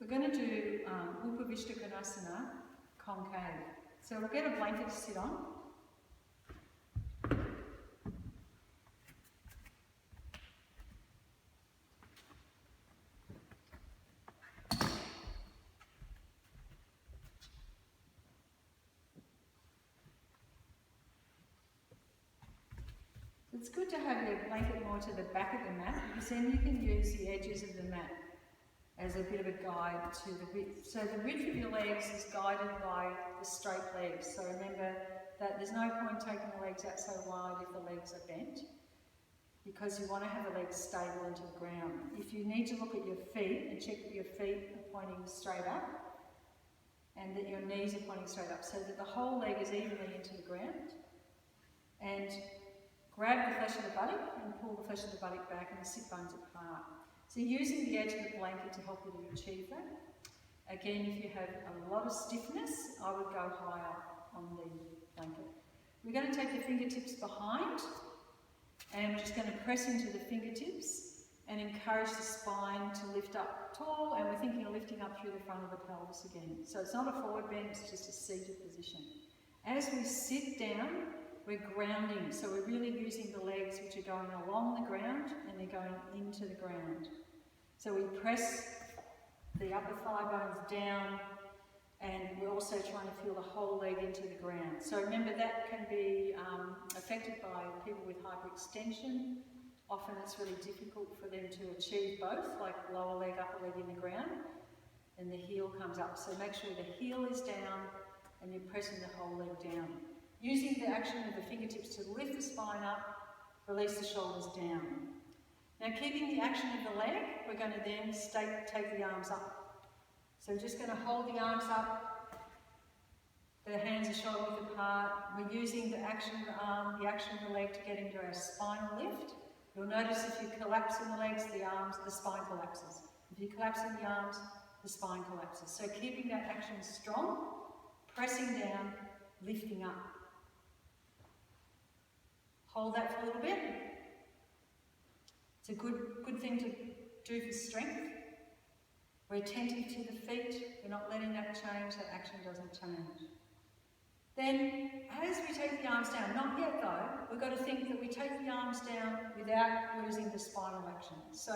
We're going to do Upavishtakonasana, concave. So we'll get a blanket to sit on. It's good to have your blanket more to the back of the mat, because then you can use the edges of the mat as a bit of a guide to the width. So the width of your legs is guided by the straight legs. So remember that there's no point taking the legs out so wide if the legs are bent, because you want to have the legs stable into the ground. If you need to look at your feet and check that your feet are pointing straight up and that your knees are pointing straight up, so that the whole leg is evenly into the ground. And grab the flesh of the buttock and pull the flesh of the buttock back and the sit bones apart. So using the edge of the blanket to help you to achieve that. Again, if you have a lot of stiffness, I would go higher on the blanket. We're going to take the fingertips behind, and we're just going to press into the fingertips and encourage the spine to lift up tall, and we're thinking of lifting up through the front of the pelvis again. So it's not a forward bend, it's just a seated position. As we sit down, we're grounding, so we're really using the legs which are going along the ground and they're going into the ground. So we press the upper thigh bones down, and we're also trying to feel the whole leg into the ground. So remember, that can be affected by people with hyperextension. Often it's really difficult for them to achieve both, like lower leg, upper leg in the ground, and the heel comes up. So make sure the heel is down and you're pressing the whole leg down. Using the action of the fingertips to lift the spine up, release the shoulders down. Now, keeping the action of the leg, we're going to then take the arms up. So we're just going to hold the arms up, the hands are shoulder width apart. We're using the action of the arm, the action of the leg to get into our spinal lift. You'll notice if you collapse in the legs, the spine collapses. If you collapse in the arms, the spine collapses. So keeping that action strong, pressing down, lifting up. Hold that for a little bit. It's a good thing to do for strength. We're attentive to the feet. We're not letting that change. That action doesn't change. Then, as we take the arms down, not yet though, we've got to think that we take the arms down without losing the spinal action. So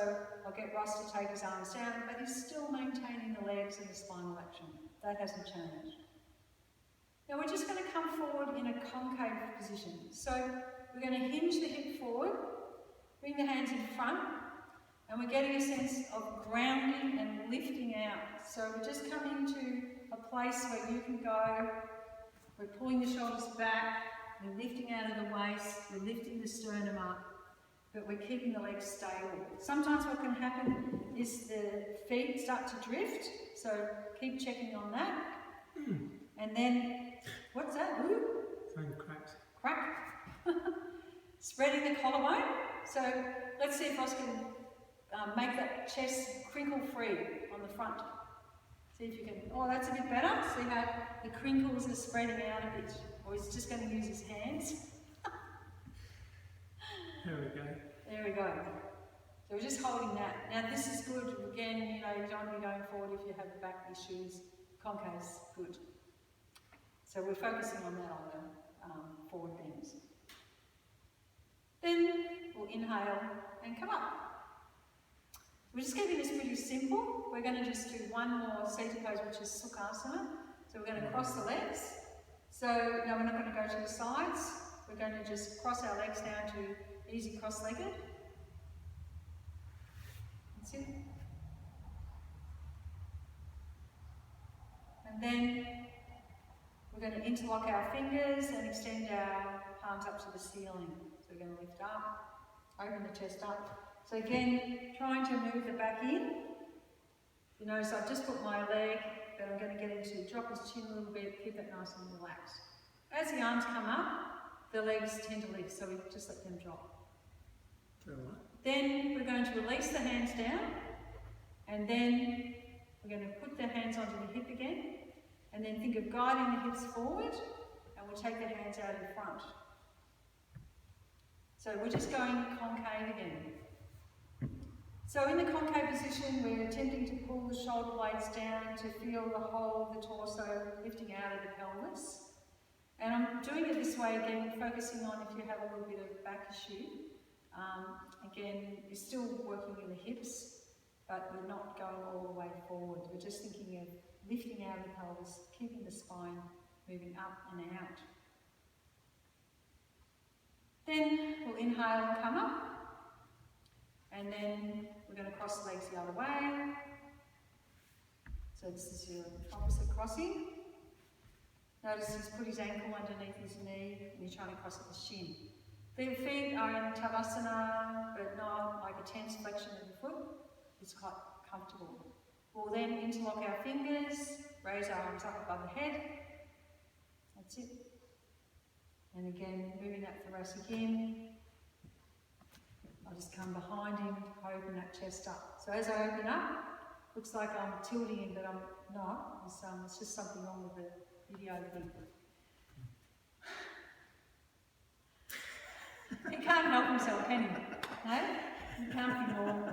I'll get Ross to take his arms down, but he's still maintaining the legs and the spinal action. That hasn't changed. Now we're just going to come forward in a concave position. So we're going to hinge the hip forward, bring the hands in front, and we're getting a sense of grounding and lifting out. So we're just coming to a place where you can go. We're pulling the shoulders back, we're lifting out of the waist, we're lifting the sternum up, but we're keeping the legs stable. Sometimes what can happen is the feet start to drift, so keep checking on that. And then, what's that? Ooh? Something cracked. Crack. Spreading the collarbone. So let's see if Ross can make that chest crinkle free on the front. See if you can, oh, that's a bit better. See how the crinkles are spreading out a bit. Or he's just going to use his hands. There we go. There we go. So we're just holding that. Now this is good. Again, you know, you don't want to be going forward if you have back issues. Concave's good. So we're focusing on that on the forward bends. Then we'll inhale and come up. We're just keeping this pretty simple. We're going to just do one more seated pose, which is sukhasana. So we're going to cross the legs. So now we're not going to go to the sides. We're going to just cross our legs down to easy cross-legged. That's it. And then we're going to interlock our fingers and extend our palms up to the ceiling. So we're going to lift up, open the chest up. So again, trying to move the back in. You notice I've just put my leg, but I'm going to get him to drop his chin a little bit, keep it nice and relaxed. As the arms come up, the legs tend to lift, so we just let them drop. Then we're going to release the hands down, and then we're going to put the hands onto the hip again, and then think of guiding the hips forward, and we'll take the hands out in front. So we're just going concave again. So in the concave position, we're attempting to pull the shoulder blades down to feel the whole of the torso lifting out of the pelvis. And I'm doing it this way again, focusing on if you have a little bit of back issue. Again, you're still working in the hips, but we're not going all the way forward. We're just thinking of lifting out of the pelvis, keeping the spine moving up and out. Then we'll inhale and come up, and then we're going to cross the legs the other way. So this is your opposite crossing. Notice he's put his ankle underneath his knee, and you're trying to cross at the shin. The feet are in tadasana, but not like a tense flexion of the foot. It's quite comfortable. We'll then interlock our fingers, raise our arms up above the head. That's it. And again, moving that thoracic in. I'll just come behind him, open that chest up. So as I open up, looks like I'm tilting him, but I'm not. It's just something wrong with the video thing. He can't help himself, can he? No? You can't be normal.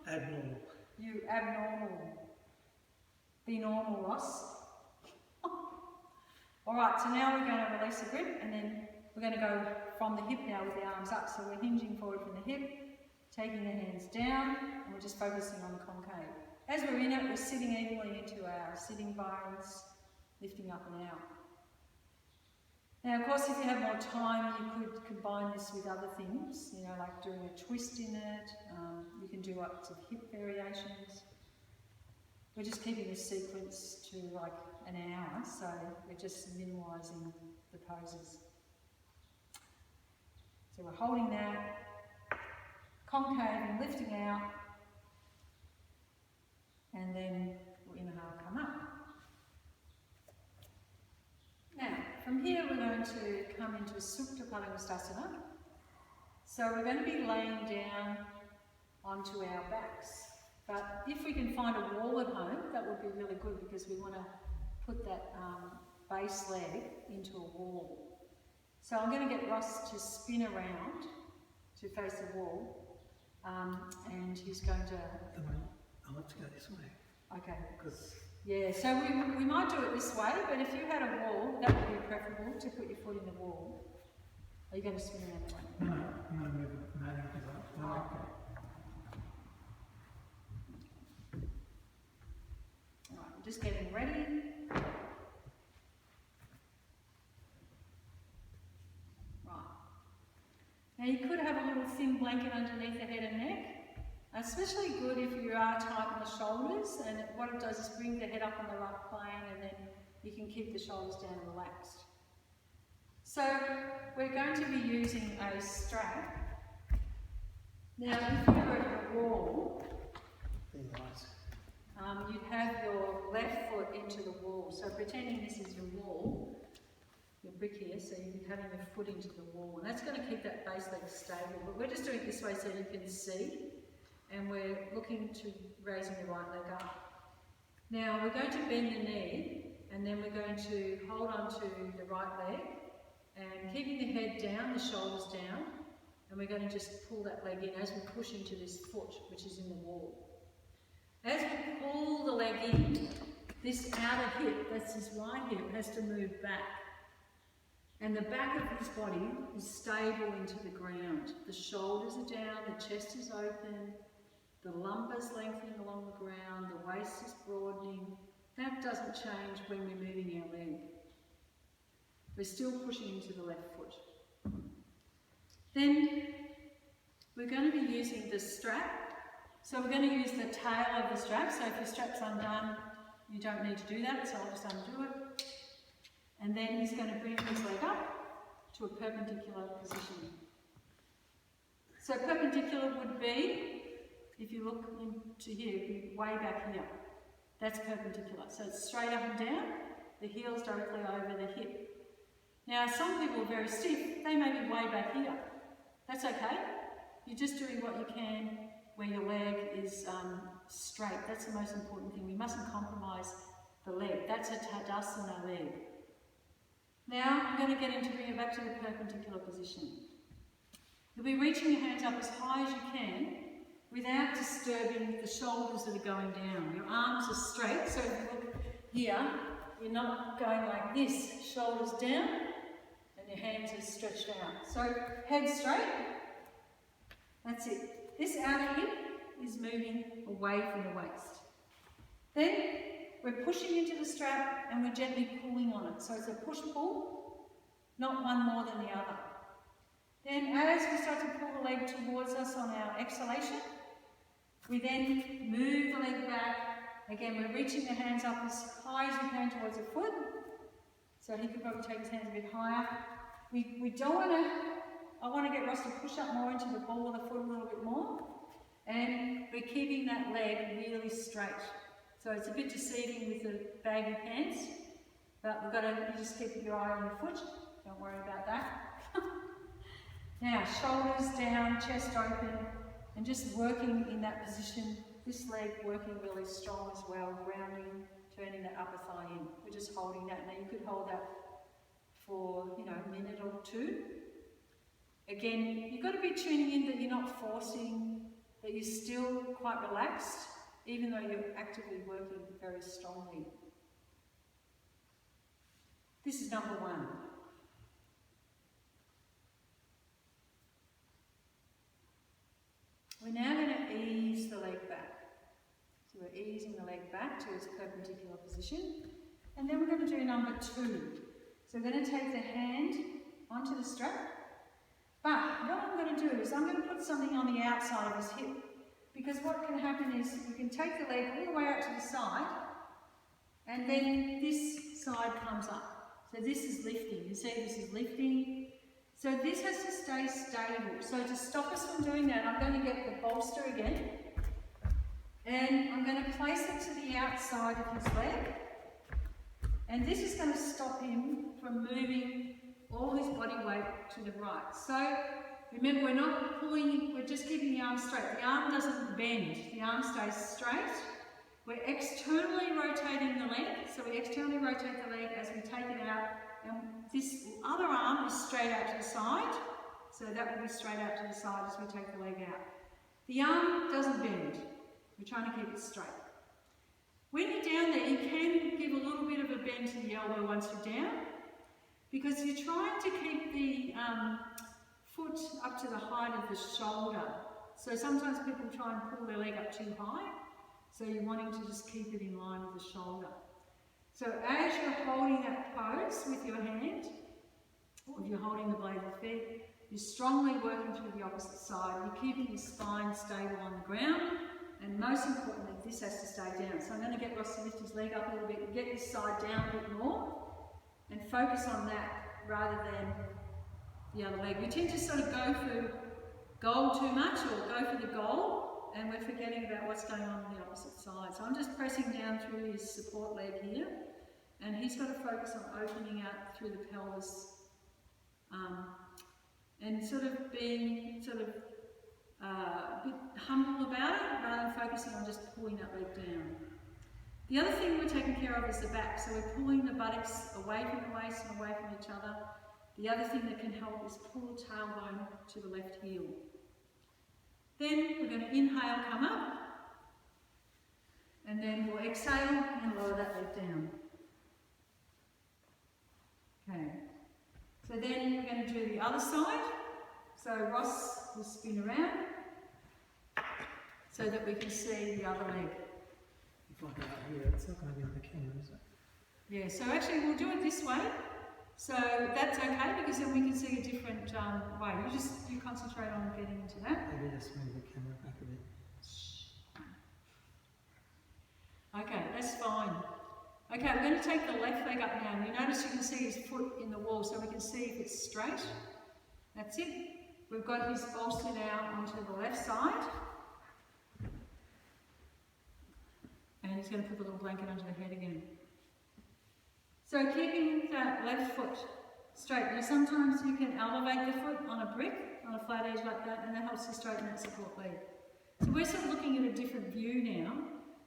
Abnormal. You abnormal. Be normal, Ross. Alright, so now we're going to release the grip, and then we're going to go from the hip now with the arms up. So we're hinging forward from the hip, taking the hands down, and we're just focusing on concave. As we're in it, we're sitting evenly into our sitting bones, lifting up and out. Now, of course, if you have more time, you could combine this with other things, you know, like doing a twist in it. You can do lots of hip variations. We're just keeping this sequence to like an hour, so we're just minimalising the poses. So we're holding that, concave and lifting out, and then we'll inhale, come up. Now, from here we're going to come into supta padangusthasana. So we're going to be laying down onto our backs. But if we can find a wall at home, that would be really good because we want to put that base leg into a wall. So I'm going to get Ross to spin around to face the wall, and he's going to... I'll have to go this way. Okay. Because... Yeah, so we might do it this way, but if you had a wall, that would be preferable to put your foot in the wall. Are you going to spin around that way? No, move it. No, okay. Alright, I'm just getting ready. Right. Now you could have a little thin blanket underneath the head and neck. Especially good if you are tight in the shoulders, and what it does is bring the head up on the right plane, and then you can keep the shoulders down and relaxed. So we're going to be using a strap. Now if you were at the wall, you'd have your left foot into the wall. So pretending this is your wall, your brick here, so you'd be having your foot into the wall, and that's going to keep that base leg stable. But we're just doing it this way so you can see. And we're looking to raising the right leg up. Now we're going to bend the knee, and then we're going to hold on to the right leg, and keeping the head down, the shoulders down, and we're going to just pull that leg in as we push into this foot, which is in the wall. As we pull the leg in, this outer hip, that's his right hip, has to move back. And the back of his body is stable into the ground. The shoulders are down, the chest is open, the lumbar's lengthening along the ground, the waist is broadening. That doesn't change when we're moving our leg. We're still pushing into the left foot. Then we're going to be using the strap. So we're going to use the tail of the strap. So if your strap's undone, you don't need to do that. So I'll just undo it. And then he's going to bring his leg up to a perpendicular position. So perpendicular would be, if you look into here, it'd be way back here. That's perpendicular. So it's straight up and down, the heel's directly over the hip. Now some people are very stiff, they may be way back here. That's okay. You're just doing what you can where your leg is straight. That's the most important thing. We mustn't compromise the leg. That's a Tadasana leg. Now I'm going to get into bring it back to the perpendicular position. You'll be reaching your hands up as high as you can without disturbing the shoulders that are going down. Your arms are straight, so if you look here, you're not going like this, shoulders down, and your hands are stretched out. So head straight, that's it. This outer hip is moving away from the waist. Then we're pushing into the strap and we're gently pulling on it. So it's a push-pull, not one more than the other. Then as we start to pull the leg towards us on our exhalation, we then move the leg back. Again, we're reaching the hands up as high as we can towards the foot. So he could probably take his hands a bit higher. We don't want to, I want to get Ross to push up more into the ball of the foot a little bit more. And we're keeping that leg really straight. So it's a bit deceiving with the baggy pants, but we've got to, you just keep your eye on your foot. Don't worry about that. Now, shoulders down, chest open, and just working in that position. This leg working really strong as well, grounding, turning that upper thigh in. We're just holding that. Now you could hold that for, a minute or two. Again, you've got to be tuning in that you're not forcing, that you're still quite relaxed, even though you're actively working very strongly. This is number one. We're now going to ease the leg back. So we're easing the leg back to its perpendicular position. And then we're going to do number two. So we're going to take the hand onto the strap. But what I'm going to do is I'm going to put something on the outside of his hip. Because what can happen is you can take the leg all the way out to the side, and then this side comes up. So this is lifting. You see this is lifting. So this has to stay stable. So to stop us from doing that, I'm going to get the bolster again, and I'm going to place it to the outside of his leg. And this is going to stop him from moving all his body weight to the right. So remember, we're not pulling, we're just keeping the arm straight. The arm doesn't bend, the arm stays straight. We're externally rotating the leg, so we externally rotate the leg as we take it out, and this other arm is straight out to the side, so that will be straight out to the side as we take the leg out. The arm doesn't bend, we're trying to keep it straight. When you're down there, you can give a little bit of a bend to the elbow once you're down, because you're trying to keep the foot up to the height of the shoulder. So sometimes people try and pull their leg up too high, so you're wanting to just keep it in line with the shoulder. So as you're holding that pose with your hand, or if you're holding the blade of feet, you're strongly working through the opposite side. You're keeping your spine stable on the ground, and most importantly, this has to stay down. So I'm going to get Ross to lift his leg up a little bit and get this side down a bit more, and focus on that rather than the other leg. We tend to sort of go for goal too much, or go for the goal, and we're forgetting about what's going on the opposite side. So I'm just pressing down through his support leg here, and he's got to focus on opening out through the pelvis, and sort of being a bit humble about it, rather than focusing on just pulling that leg down. The other thing we're taking care of is the back, so we're pulling the buttocks away from the waist and away from each other. The other thing that can help is pull the tailbone to the left heel. Then we're going to inhale, come up, and then we'll exhale and lower that leg down. Okay, so then we're going to do the other side. So Ross will spin around so that we can see the other leg. If I go out here, it's not going to be on the camera, is it? Yeah, so actually we'll do it this way. So that's okay, because then we can see a different way. You concentrate on getting into that. Maybe just move the camera back a bit. Okay, that's fine. Okay, we're going to take the left leg up now. And you notice you can see his foot in the wall, so we can see if it's straight. That's it. We've got his bolster now onto the left side. And he's going to put the little blanket under the head again. So keeping that left foot straight. Now sometimes you can elevate the foot on a brick, on a flat edge like that, and that helps to straighten that support leg. So we're sort of looking at a different view now.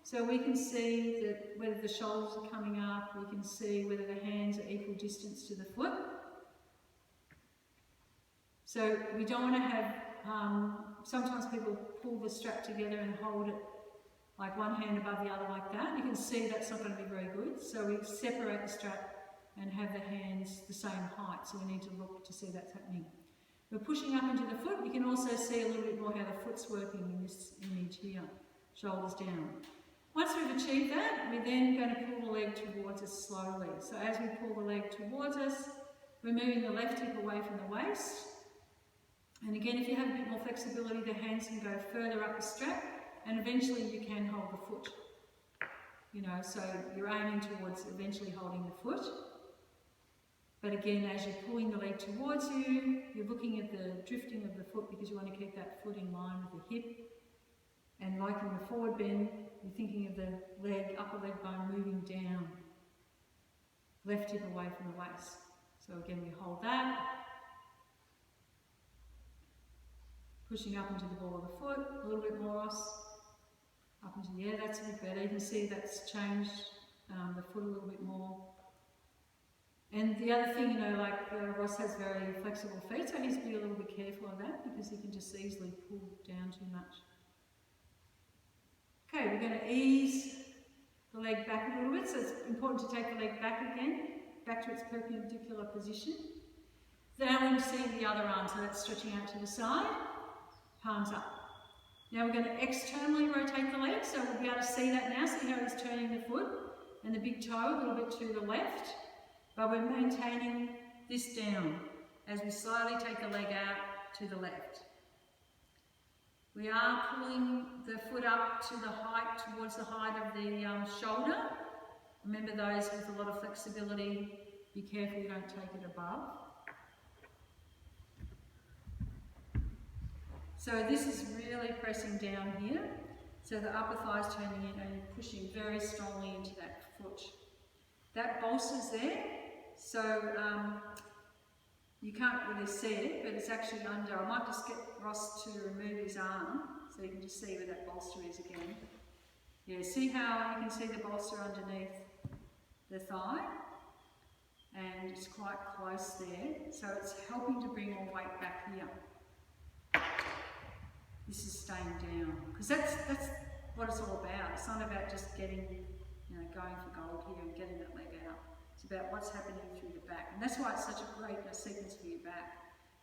So we can see that whether the shoulders are coming up, we can see whether the hands are equal distance to the foot. So we don't want to have, sometimes people pull the strap together and hold it like one hand above the other like that. You can see that's not going to be very good. So we separate the strap and have the hands the same height. So we need to look to see that's happening. We're pushing up into the foot. You can also see a little bit more how the foot's working in this image here. Shoulders down. Once we've achieved that, we're then going to pull the leg towards us slowly. So as we pull the leg towards us, we're moving the left hip away from the waist. And again, if you have a bit more flexibility, the hands can go further up the strap, and eventually you can hold the foot. You know, so you're aiming towards eventually holding the foot. But again, as you're pulling the leg towards you, you're looking at the drifting of the foot because you want to keep that foot in line with the hip. And like in the forward bend, you're thinking of the leg, upper leg bone moving down. Left hip away from the waist. So again, we hold that. Pushing up into the ball of the foot, a little bit more, Ross. Up into the air, that's a bit better. You can see that's changed the foot a little bit more. And the other thing, you know, like Ross has very flexible feet, so he needs to be a little bit careful of that because he can just easily pull down too much. Okay, we're going to ease the leg back a little bit, so it's important to take the leg back again, back to its perpendicular position. Then I want to see the other arm, so that's stretching out to the side, palms up. Now we're going to externally rotate the leg, so we'll be able to see that now, see how he's turning the foot and the big toe a little bit to the left, but we're maintaining this down as we slowly take the leg out to the left. We are pulling the foot up to the height, towards the height of the shoulder. Remember those with a lot of flexibility, be careful you don't take it above. So this is really pressing down here. So the upper thigh is turning in and you're pushing very strongly into that foot. That bolster's there, so you can't really see it, but it's actually under. I might just get Ross to remove his arm so you can just see where that bolster is again. Yeah, see how you can see the bolster underneath the thigh? And it's quite close there, so it's helping to bring more weight back here. This is staying down, because that's what it's all about. It's not about just getting, you know, going for gold here and getting that leg out. It's about what's happening through the back. And that's why it's such a great sequence for your back,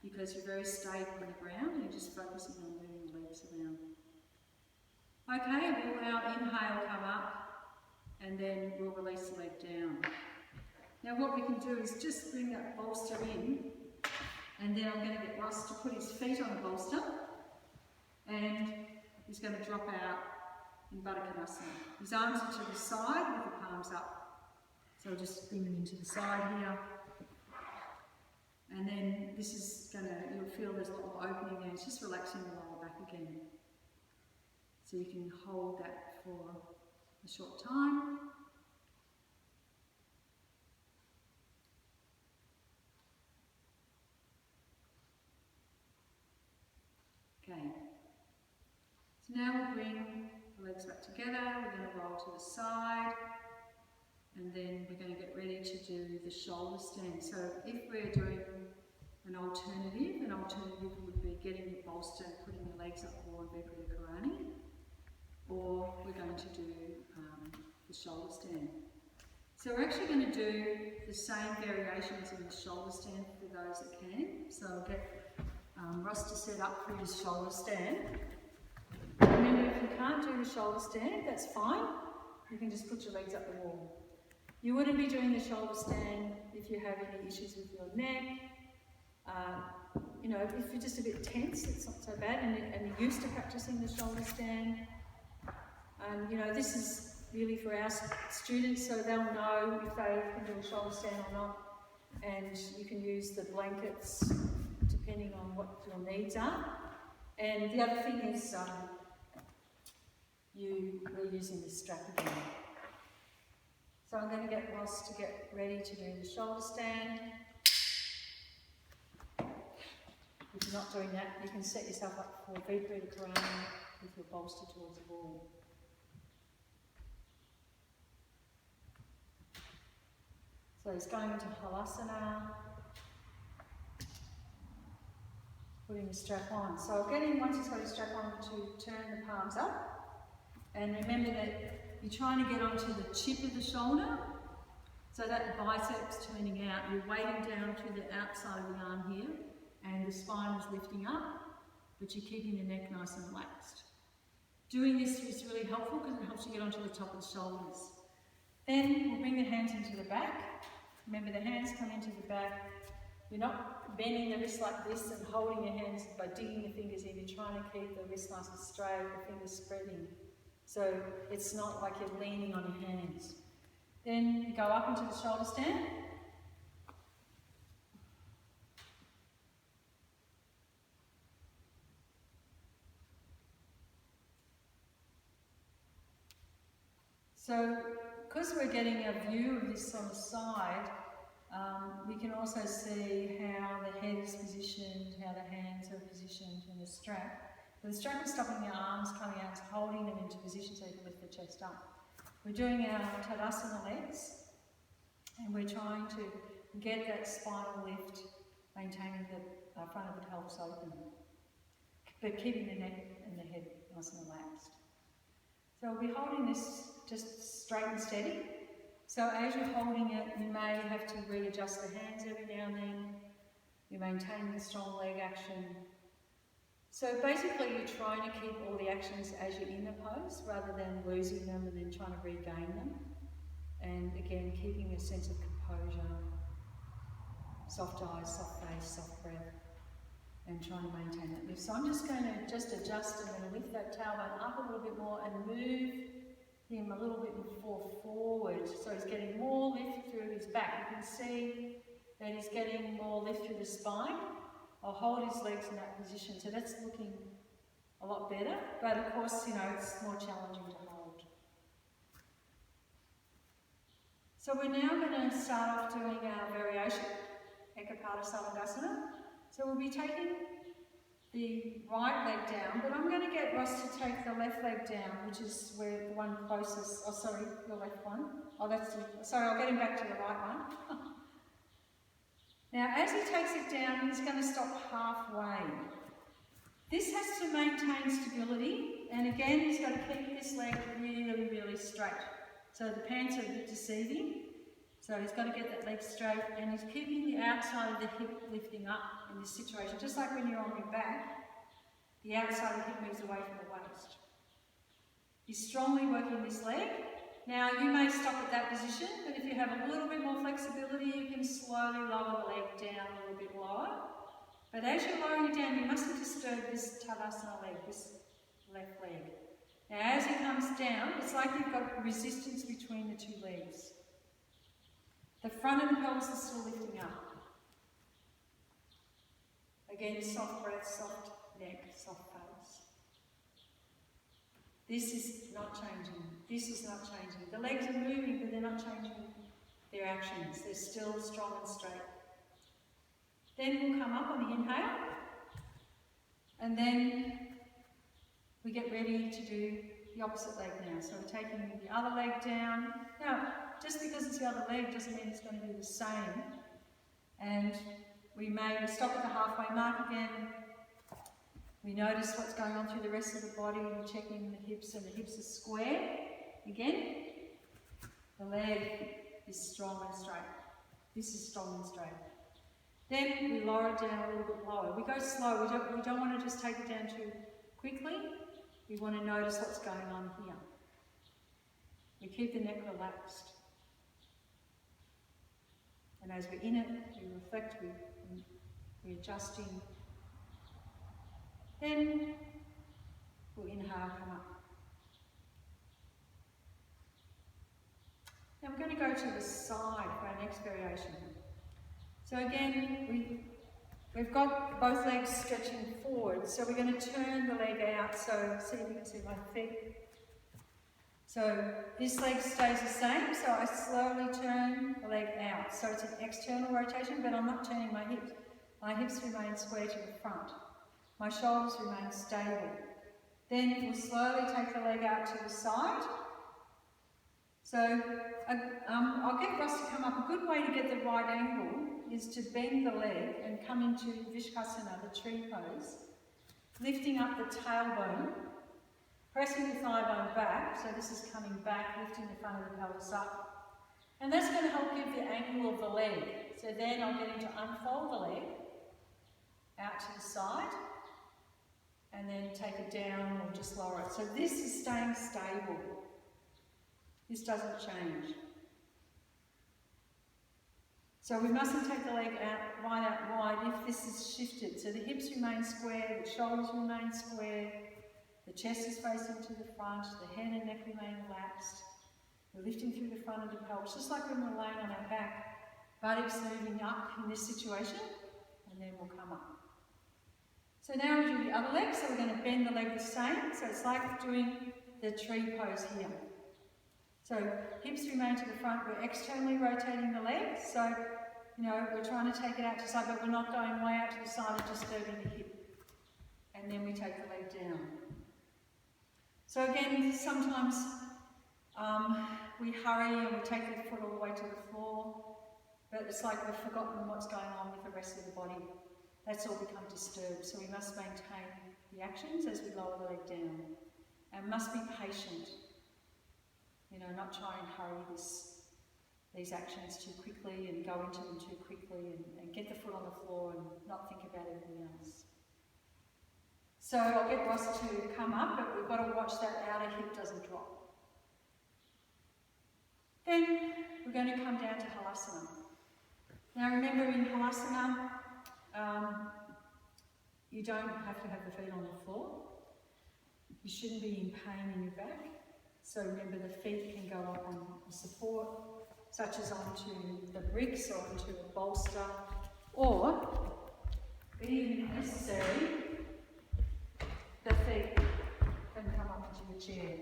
because you're very stable on the ground and you're just focusing on moving the legs around. Okay, we'll now inhale, come up, and then we'll release the leg down. Now what we can do is just bring that bolster in, and then I'm going to get Ross to put his feet on the bolster, and he's going to drop out in padangusthasana. His arms are to the side with the palms up. So we'll just bring them into the side here. And then this is going to, you'll feel there's a lot more opening there. It's just relaxing the lower back again. So you can hold that for a short time. Okay. So now we'll bring the legs back together. We're going to roll to the side. And then we're going to get ready to do the shoulder stand. So if we're doing an alternative would be getting your bolster and putting your legs up more in Viparita Karani, or we're going to do the shoulder stand. So we're actually going to do the same variations in the shoulder stand for those that can. So I'll get Ross to set up for his shoulder stand. Remember, if you can't do the shoulder stand, that's fine. You can just put your legs up the wall. You wouldn't be doing the shoulder stand if you have any issues with your neck. You know, if you're just a bit tense, it's not so bad, and you're used to practicing the shoulder stand. You know, this is really for our students, so they'll know if they can do a shoulder stand or not. And you can use the blankets depending on what your needs are. And the other thing is we're using the strap again. So I'm going to get Ross to get ready to do the shoulder stand. If you're not doing that, you can set yourself up for Viparita Karana with your bolster towards the wall. So he's going into Halasana, putting the strap on. So I'll get him, once he's got his strap on, to turn the palms up. And remember that you're trying to get onto the chip of the shoulder, so that bicep's turning out. You're weighting down to the outside of the arm here, and the spine is lifting up, but you're keeping the neck nice and relaxed. Doing this is really helpful because it helps you get onto the top of the shoulders. Then we'll bring the hands into the back. Remember, the hands come into the back. You're not bending the wrist like this and holding your hands by digging the fingers in. You're trying to keep the wrist nice and straight, the fingers spreading. So it's not like you're leaning on your hands. Then you go up into the shoulder stand. So, because we're getting a view of this on the side, we can also see how the head is positioned, how the hands are positioned, and the strap. So the strap is stopping your arms coming out, it's holding them into position so you can lift the chest up. We're doing our Tadasana legs, and we're trying to get that spinal lift, maintaining the front of the pelvis open, but keeping the neck and the head nice and relaxed. So we'll be holding this just straight and steady. So as you're holding it, you may have to readjust the hands every now and then. You're maintaining the strong leg action. So basically you're trying to keep all the actions as you're in the pose rather than losing them and then trying to regain them. And again, keeping a sense of composure, soft eyes, soft face, soft breath, and trying to maintain that lift. So I'm just going to adjust and then lift that tailbone up a little bit more and move him a little bit more forward. So he's getting more lift through his back. You can see that he's getting more lift through the spine. I'll hold his legs in that position. So that's looking a lot better, but of course, it's more challenging to hold. So we're now going to start off doing our variation, padangusthasana. So we'll be taking the right leg down, but I'm going to get Ross to take the left leg down, which is where the one closest, oh sorry, the left one. Oh, sorry, I'll get him back to the right one. Now, as he takes it down, he's going to stop halfway. This has to maintain stability, and again, he's got to keep this leg really, really straight. So the pants are a bit deceiving. So he's got to get that leg straight, and he's keeping the outside of the hip lifting up in this situation. Just like when you're on your back, the outside of the hip moves away from the waist. He's strongly working this leg. Now you may stop at that position, but if you have a little bit more flexibility, you can slowly lower the leg down a little bit lower. But as you're lowering it down, you mustn't disturb this Tadasana leg, this left leg. Now as he comes down, it's like you've got resistance between the two legs. The front of the pelvis is still lifting up. Again, soft breath, soft neck, soft face. This is not changing. This is not changing. The legs are moving, but they're not changing their actions. They're still strong and straight. Then we'll come up on the inhale. And then we get ready to do the opposite leg now. So we're taking the other leg down. Now, just because it's the other leg doesn't mean it's going to be the same. And we stop at the halfway mark again. We notice what's going on through the rest of the body. We're checking the hips, and the hips are square. Again, the leg is strong and straight. This is strong and straight. Then we lower it down a little bit lower. We go slow. We don't want to just take it down too quickly. We want to notice what's going on here. We keep the neck relaxed. And as we're in it, we reflect, we're adjusting. Then we'll inhale, come up. Now we're going to go to the side for our next variation. So again, we've got both legs stretching forward, so we're going to turn the leg out, so see if you can see my feet. So this leg stays the same, so I slowly turn the leg out. So it's an external rotation, but I'm not turning my hips. My hips remain square to the front. My shoulders remain stable. Then we'll slowly take the leg out to the side. So I'll get Ross to come up. A good way to get the right angle is to bend the leg and come into Vishnasana, the tree pose, lifting up the tailbone, pressing the thigh bone back, so this is coming back, lifting the front of the pelvis up. And that's going to help give the angle of the leg. So then I'm getting to unfold the leg out to the side, and then take it down or just lower it. So this is staying stable. This doesn't change. So we mustn't take the leg out wide if this is shifted. So the hips remain square, the shoulders remain square, the chest is facing to the front, the head and neck remain relaxed. We're lifting through the front of the pelvis, just like when we're laying on our back. Buttocks moving up in this situation, and then we'll come up. So now we do the other leg, so we're going to bend the leg the same. So it's like doing the tree pose here. So hips remain to the front, we're externally rotating the leg. So, we're trying to take it out to the side, but we're not going way out to the side and disturbing the hip. And then we take the leg down. So again, sometimes we hurry and we take the foot all the way to the floor, but it's like we've forgotten what's going on with the rest of the body. That's all become disturbed, so we must maintain the actions as we lower the leg down. And must be patient, not try and hurry these actions too quickly and go into them too quickly and get the foot on the floor and not think about anything else. So I'll get Ross to come up, but we've got to watch that outer hip doesn't drop. Then we're going to come down to Halasana. Now remember, in Halasana, you don't have to have the feet on the floor. You shouldn't be in pain in your back. So remember, the feet can go up on support, such as onto the bricks or onto a bolster, or, being necessary, the feet can come up into the chair.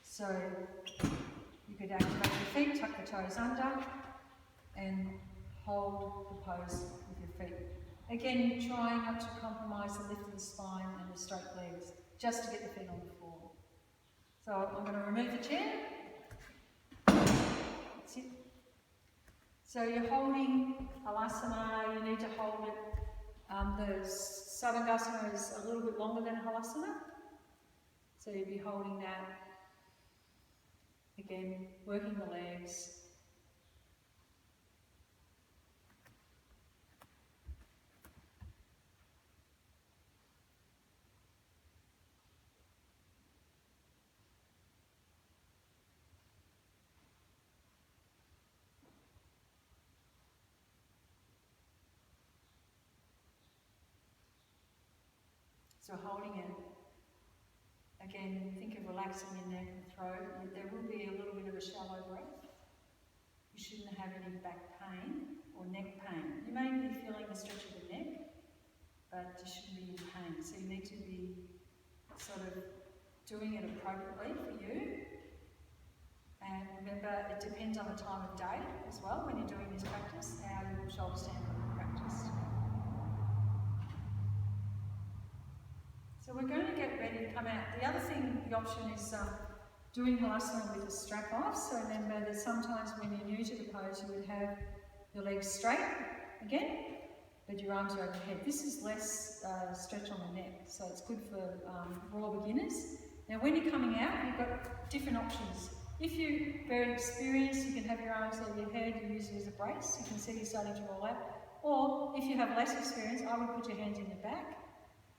So you could activate your feet, tuck the toes under, and hold the pose with your feet. Again, trying not to compromise the lift of the spine and the straight legs, just to get the feet on the floor. So I'm going to remove the chair. That's it. So you're holding Halasana, you need to hold it. The padangusthasana is a little bit longer than Halasana. So you'll be holding that. Again, working the legs. So holding it, again, think of relaxing your neck and throat. There will be a little bit of a shallow breath. You shouldn't have any back pain or neck pain. You may be feeling the stretch of the neck, but you shouldn't be in pain. So you need to be sort of doing it appropriately for you. And remember, it depends on the time of day as well when you're doing this practice, how your shoulder stand will be practiced. So we're going to get ready to come out. The other thing, the option is doing Halasana with a strap off. So remember that sometimes when you're new to the pose, you would have your legs straight again, but your arms are overhead. This is less stretch on the neck, so it's good for raw beginners. Now when you're coming out, you've got different options. If you're very experienced, you can have your arms over your head and use it as a brace. You can see you're starting to roll out. Or if you have less experience, I would put your hands in your back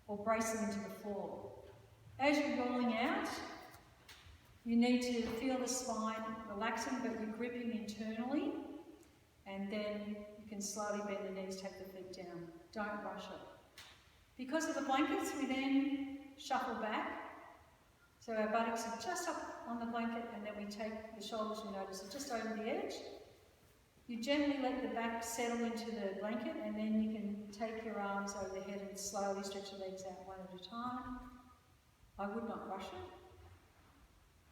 or brace them into the floor. As you're rolling out, you need to feel the spine relaxing, but you're gripping internally, and then you can slowly bend the knees, take the feet down. Don't rush it. Because of the blankets, we then shuffle back. So our buttocks are just up on the blanket, and then we take the shoulders, you notice, are just over the edge. You gently let the back settle into the blanket, and then you can take your arms over the head and slowly stretch your legs out one at a time. I would not rush it.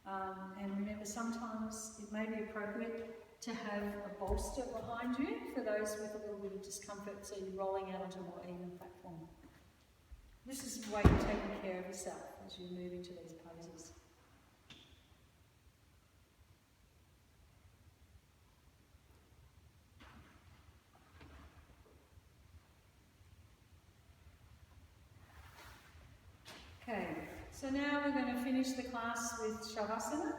And remember, sometimes it may be appropriate to have a bolster behind you for those with a little bit of discomfort, so you're rolling out onto a more even platform. This is a way of taking care of yourself as you move into these poses. Okay, so now we're going to finish the class with Shavasana.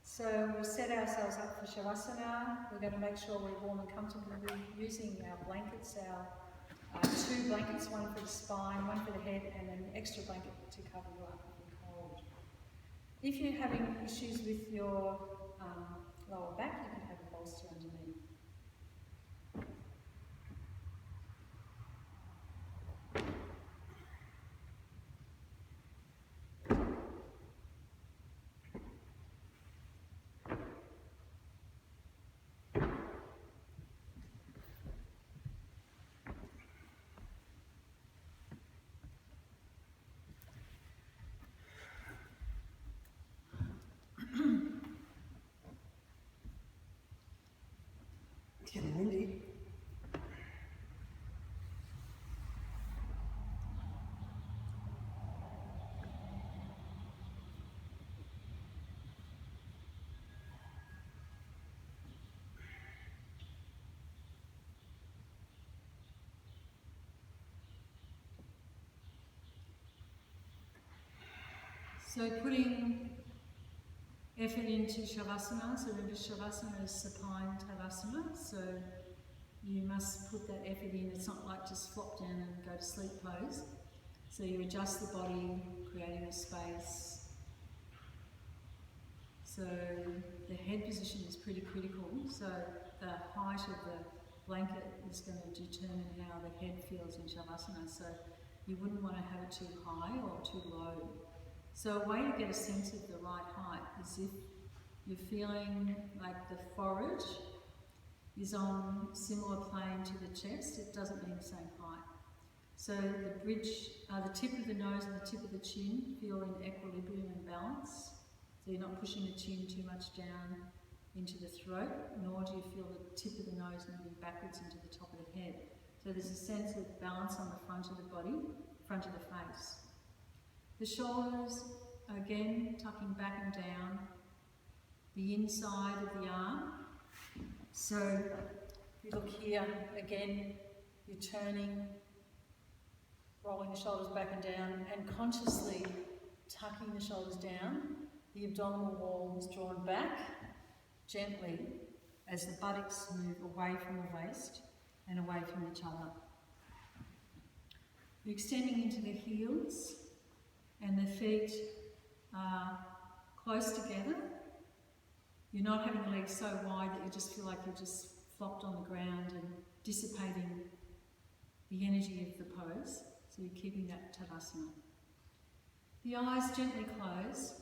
So we'll set ourselves up for Shavasana. We're going to make sure we're warm and comfortable. We're using our blankets, our 2 blankets, one for the spine, one for the head, and an extra blanket to cover you up if you're cold. If you're having issues with your lower back, you can have a bolster underneath. It's getting windy. So putting effort into Shavasana, so remember Shavasana is supine Tadasana, so you must put that effort in. It's not like just flop down and go to sleep pose. So you adjust the body, creating a space. So the head position is pretty critical, so the height of the blanket is going to determine how the head feels in Shavasana, so you wouldn't want to have it too high or too low. So a way to get a sense of the right height is if you're feeling like the forehead is on similar plane to the chest, it doesn't mean the same height. So the bridge, the tip of the nose and the tip of the chin feel in equilibrium and balance. So you're not pushing the chin too much down into the throat, nor do you feel the tip of the nose moving backwards into the top of the head. So there's a sense of balance on the front of the body, front of the face. The shoulders, again, tucking back and down. The inside of the arm. So if you look here, again, you're turning, rolling the shoulders back and down, and consciously tucking the shoulders down. The abdominal wall is drawn back gently as the buttocks move away from the waist and away from each other. You're extending into the heels, and the feet are close together. You're not having the legs so wide that you just feel like you're just flopped on the ground and dissipating the energy of the pose. So you're keeping that Tadasana. The eyes gently close,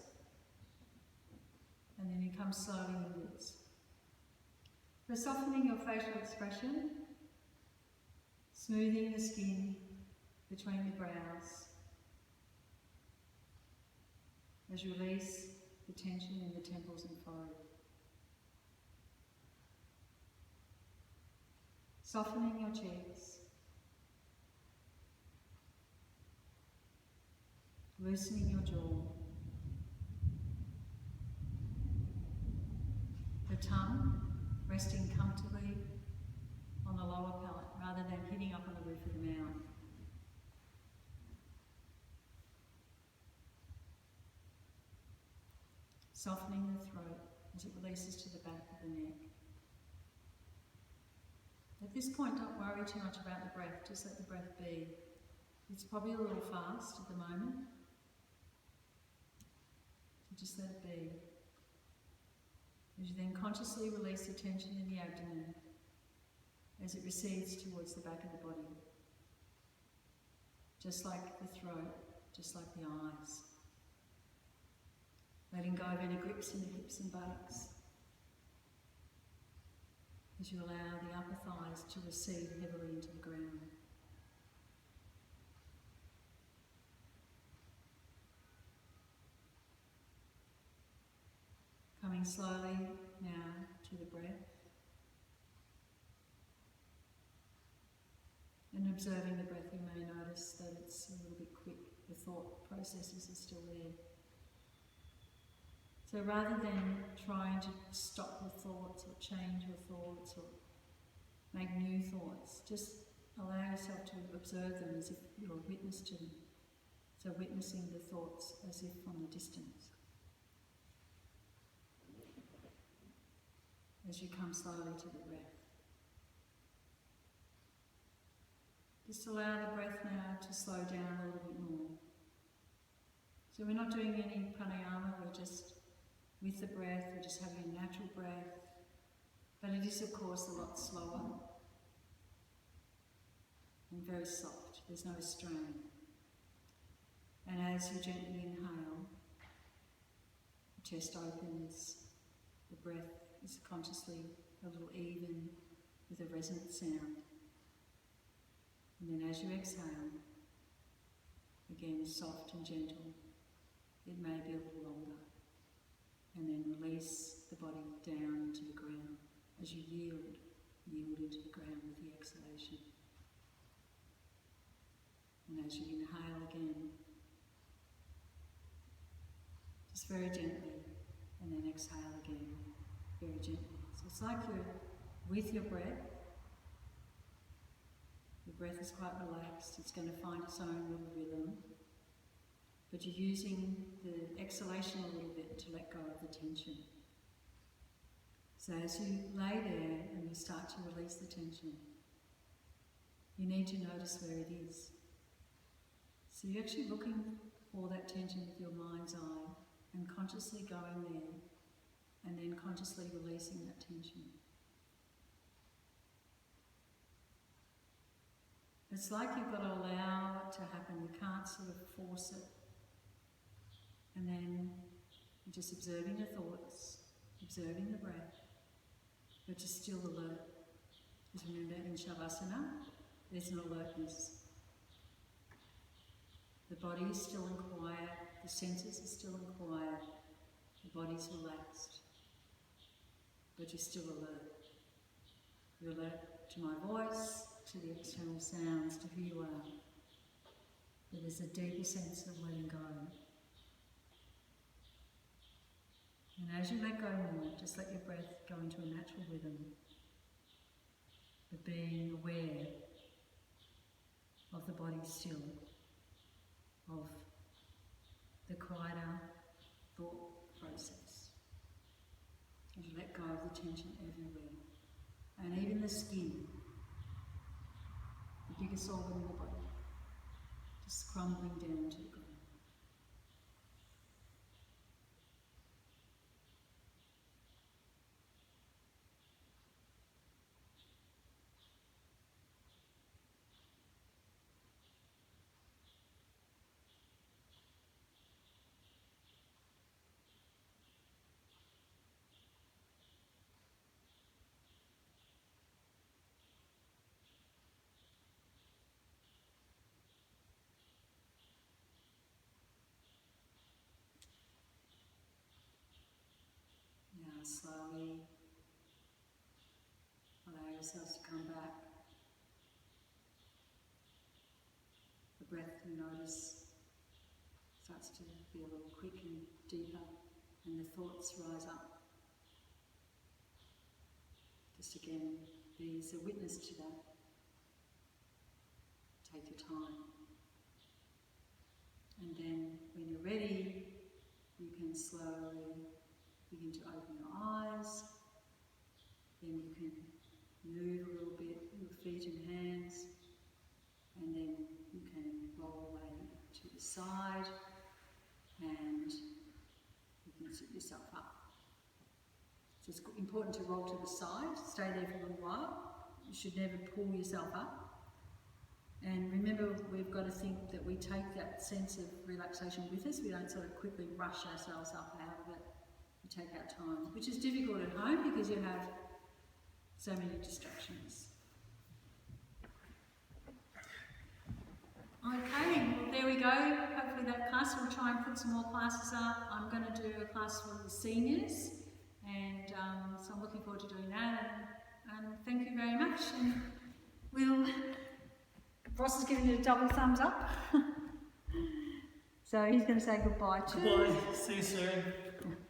and then you come slowly inwards. For softening your facial expression, smoothing the skin between the brows, as you release the tension in the temples and forehead. Softening your cheeks, loosening your jaw, the tongue resting comfortably on the lower palate rather than hitting up on the roof of the mouth. Softening the throat as it releases to the back of the neck. At this point, don't worry too much about the breath, just let the breath be. It's probably a little fast at the moment, so just let it be. As you then consciously release the tension in the abdomen as it recedes towards the back of the body. Just like the throat, just like the eyes. letting go of any grips in the hips and buttocks as you allow the upper thighs to recede heavily into the ground. Coming slowly now to the breath and observing the breath, you may notice that it's a little bit quick. The thought processes are still there. So rather than trying to stop your thoughts or change your thoughts or make new thoughts, just allow yourself to observe them as if you're a witness to them. So witnessing the thoughts as if from a distance. As you come slowly to the breath. Just allow the breath now to slow down a little bit more. So we're not doing any pranayama, we're just with the breath, we're just having a natural breath. But it is, of course, a lot slower and very soft. There's no strain. And as you gently inhale, the chest opens, the breath is consciously a little even with a resonant sound. And then as you exhale, again soft and gentle, it may be a little longer. And then release the body down into the ground as you yield into the ground with the exhalation. And as you inhale again, just very gently, and then exhale again, very gently. So it's like you're with your breath. Your breath is quite relaxed, it's going to find its own little rhythm. But you're using the exhalation a little bit to let go of the tension. So as you lay there and you start to release the tension, you need to notice where it is. So you're actually looking for that tension with your mind's eye and consciously going there and then consciously releasing that tension. It's like you've got to allow it to happen. You can't sort of force it. And then you're just observing your thoughts, observing the breath, but you're still alert. Because remember, in Shavasana, there's an alertness. The body is still in quiet, the senses are still in quiet, the body's relaxed, but you're still alert. You're alert to my voice, to the external sounds, to who you are. But there's a deeper sense of letting go. And as you let go more, just let your breath go into a natural rhythm of being aware of the body still, of the quieter thought process. And you let go of the tension everywhere. And even the skin, the biggest organ in the body, just crumbling down to the ground. Now slowly allow yourselves to come back. The breath, you notice, starts to be a little quick and deeper, and the thoughts rise up. Just again, be as a witness to that. Take your time. And then when you're ready, you can slowly begin to open your eyes. Then you can move a little bit your feet and hands, and then you can roll away to the side, and you can sit yourself up. So it's important to roll to the side, stay there for a little while. You should never pull yourself up. And remember, we've got to think that we take that sense of relaxation with us. We don't sort of quickly rush ourselves up out of it. We take our time, which is difficult at home because you have so many distractions. Okay, well there we go. Hopefully that class, we'll try and put some more classes up. I'm going to do a class for the seniors, and so I'm looking forward to doing that. And thank you very much. And Ross is giving it a double thumbs up. So he's going to say goodbye too. Goodbye. See you soon.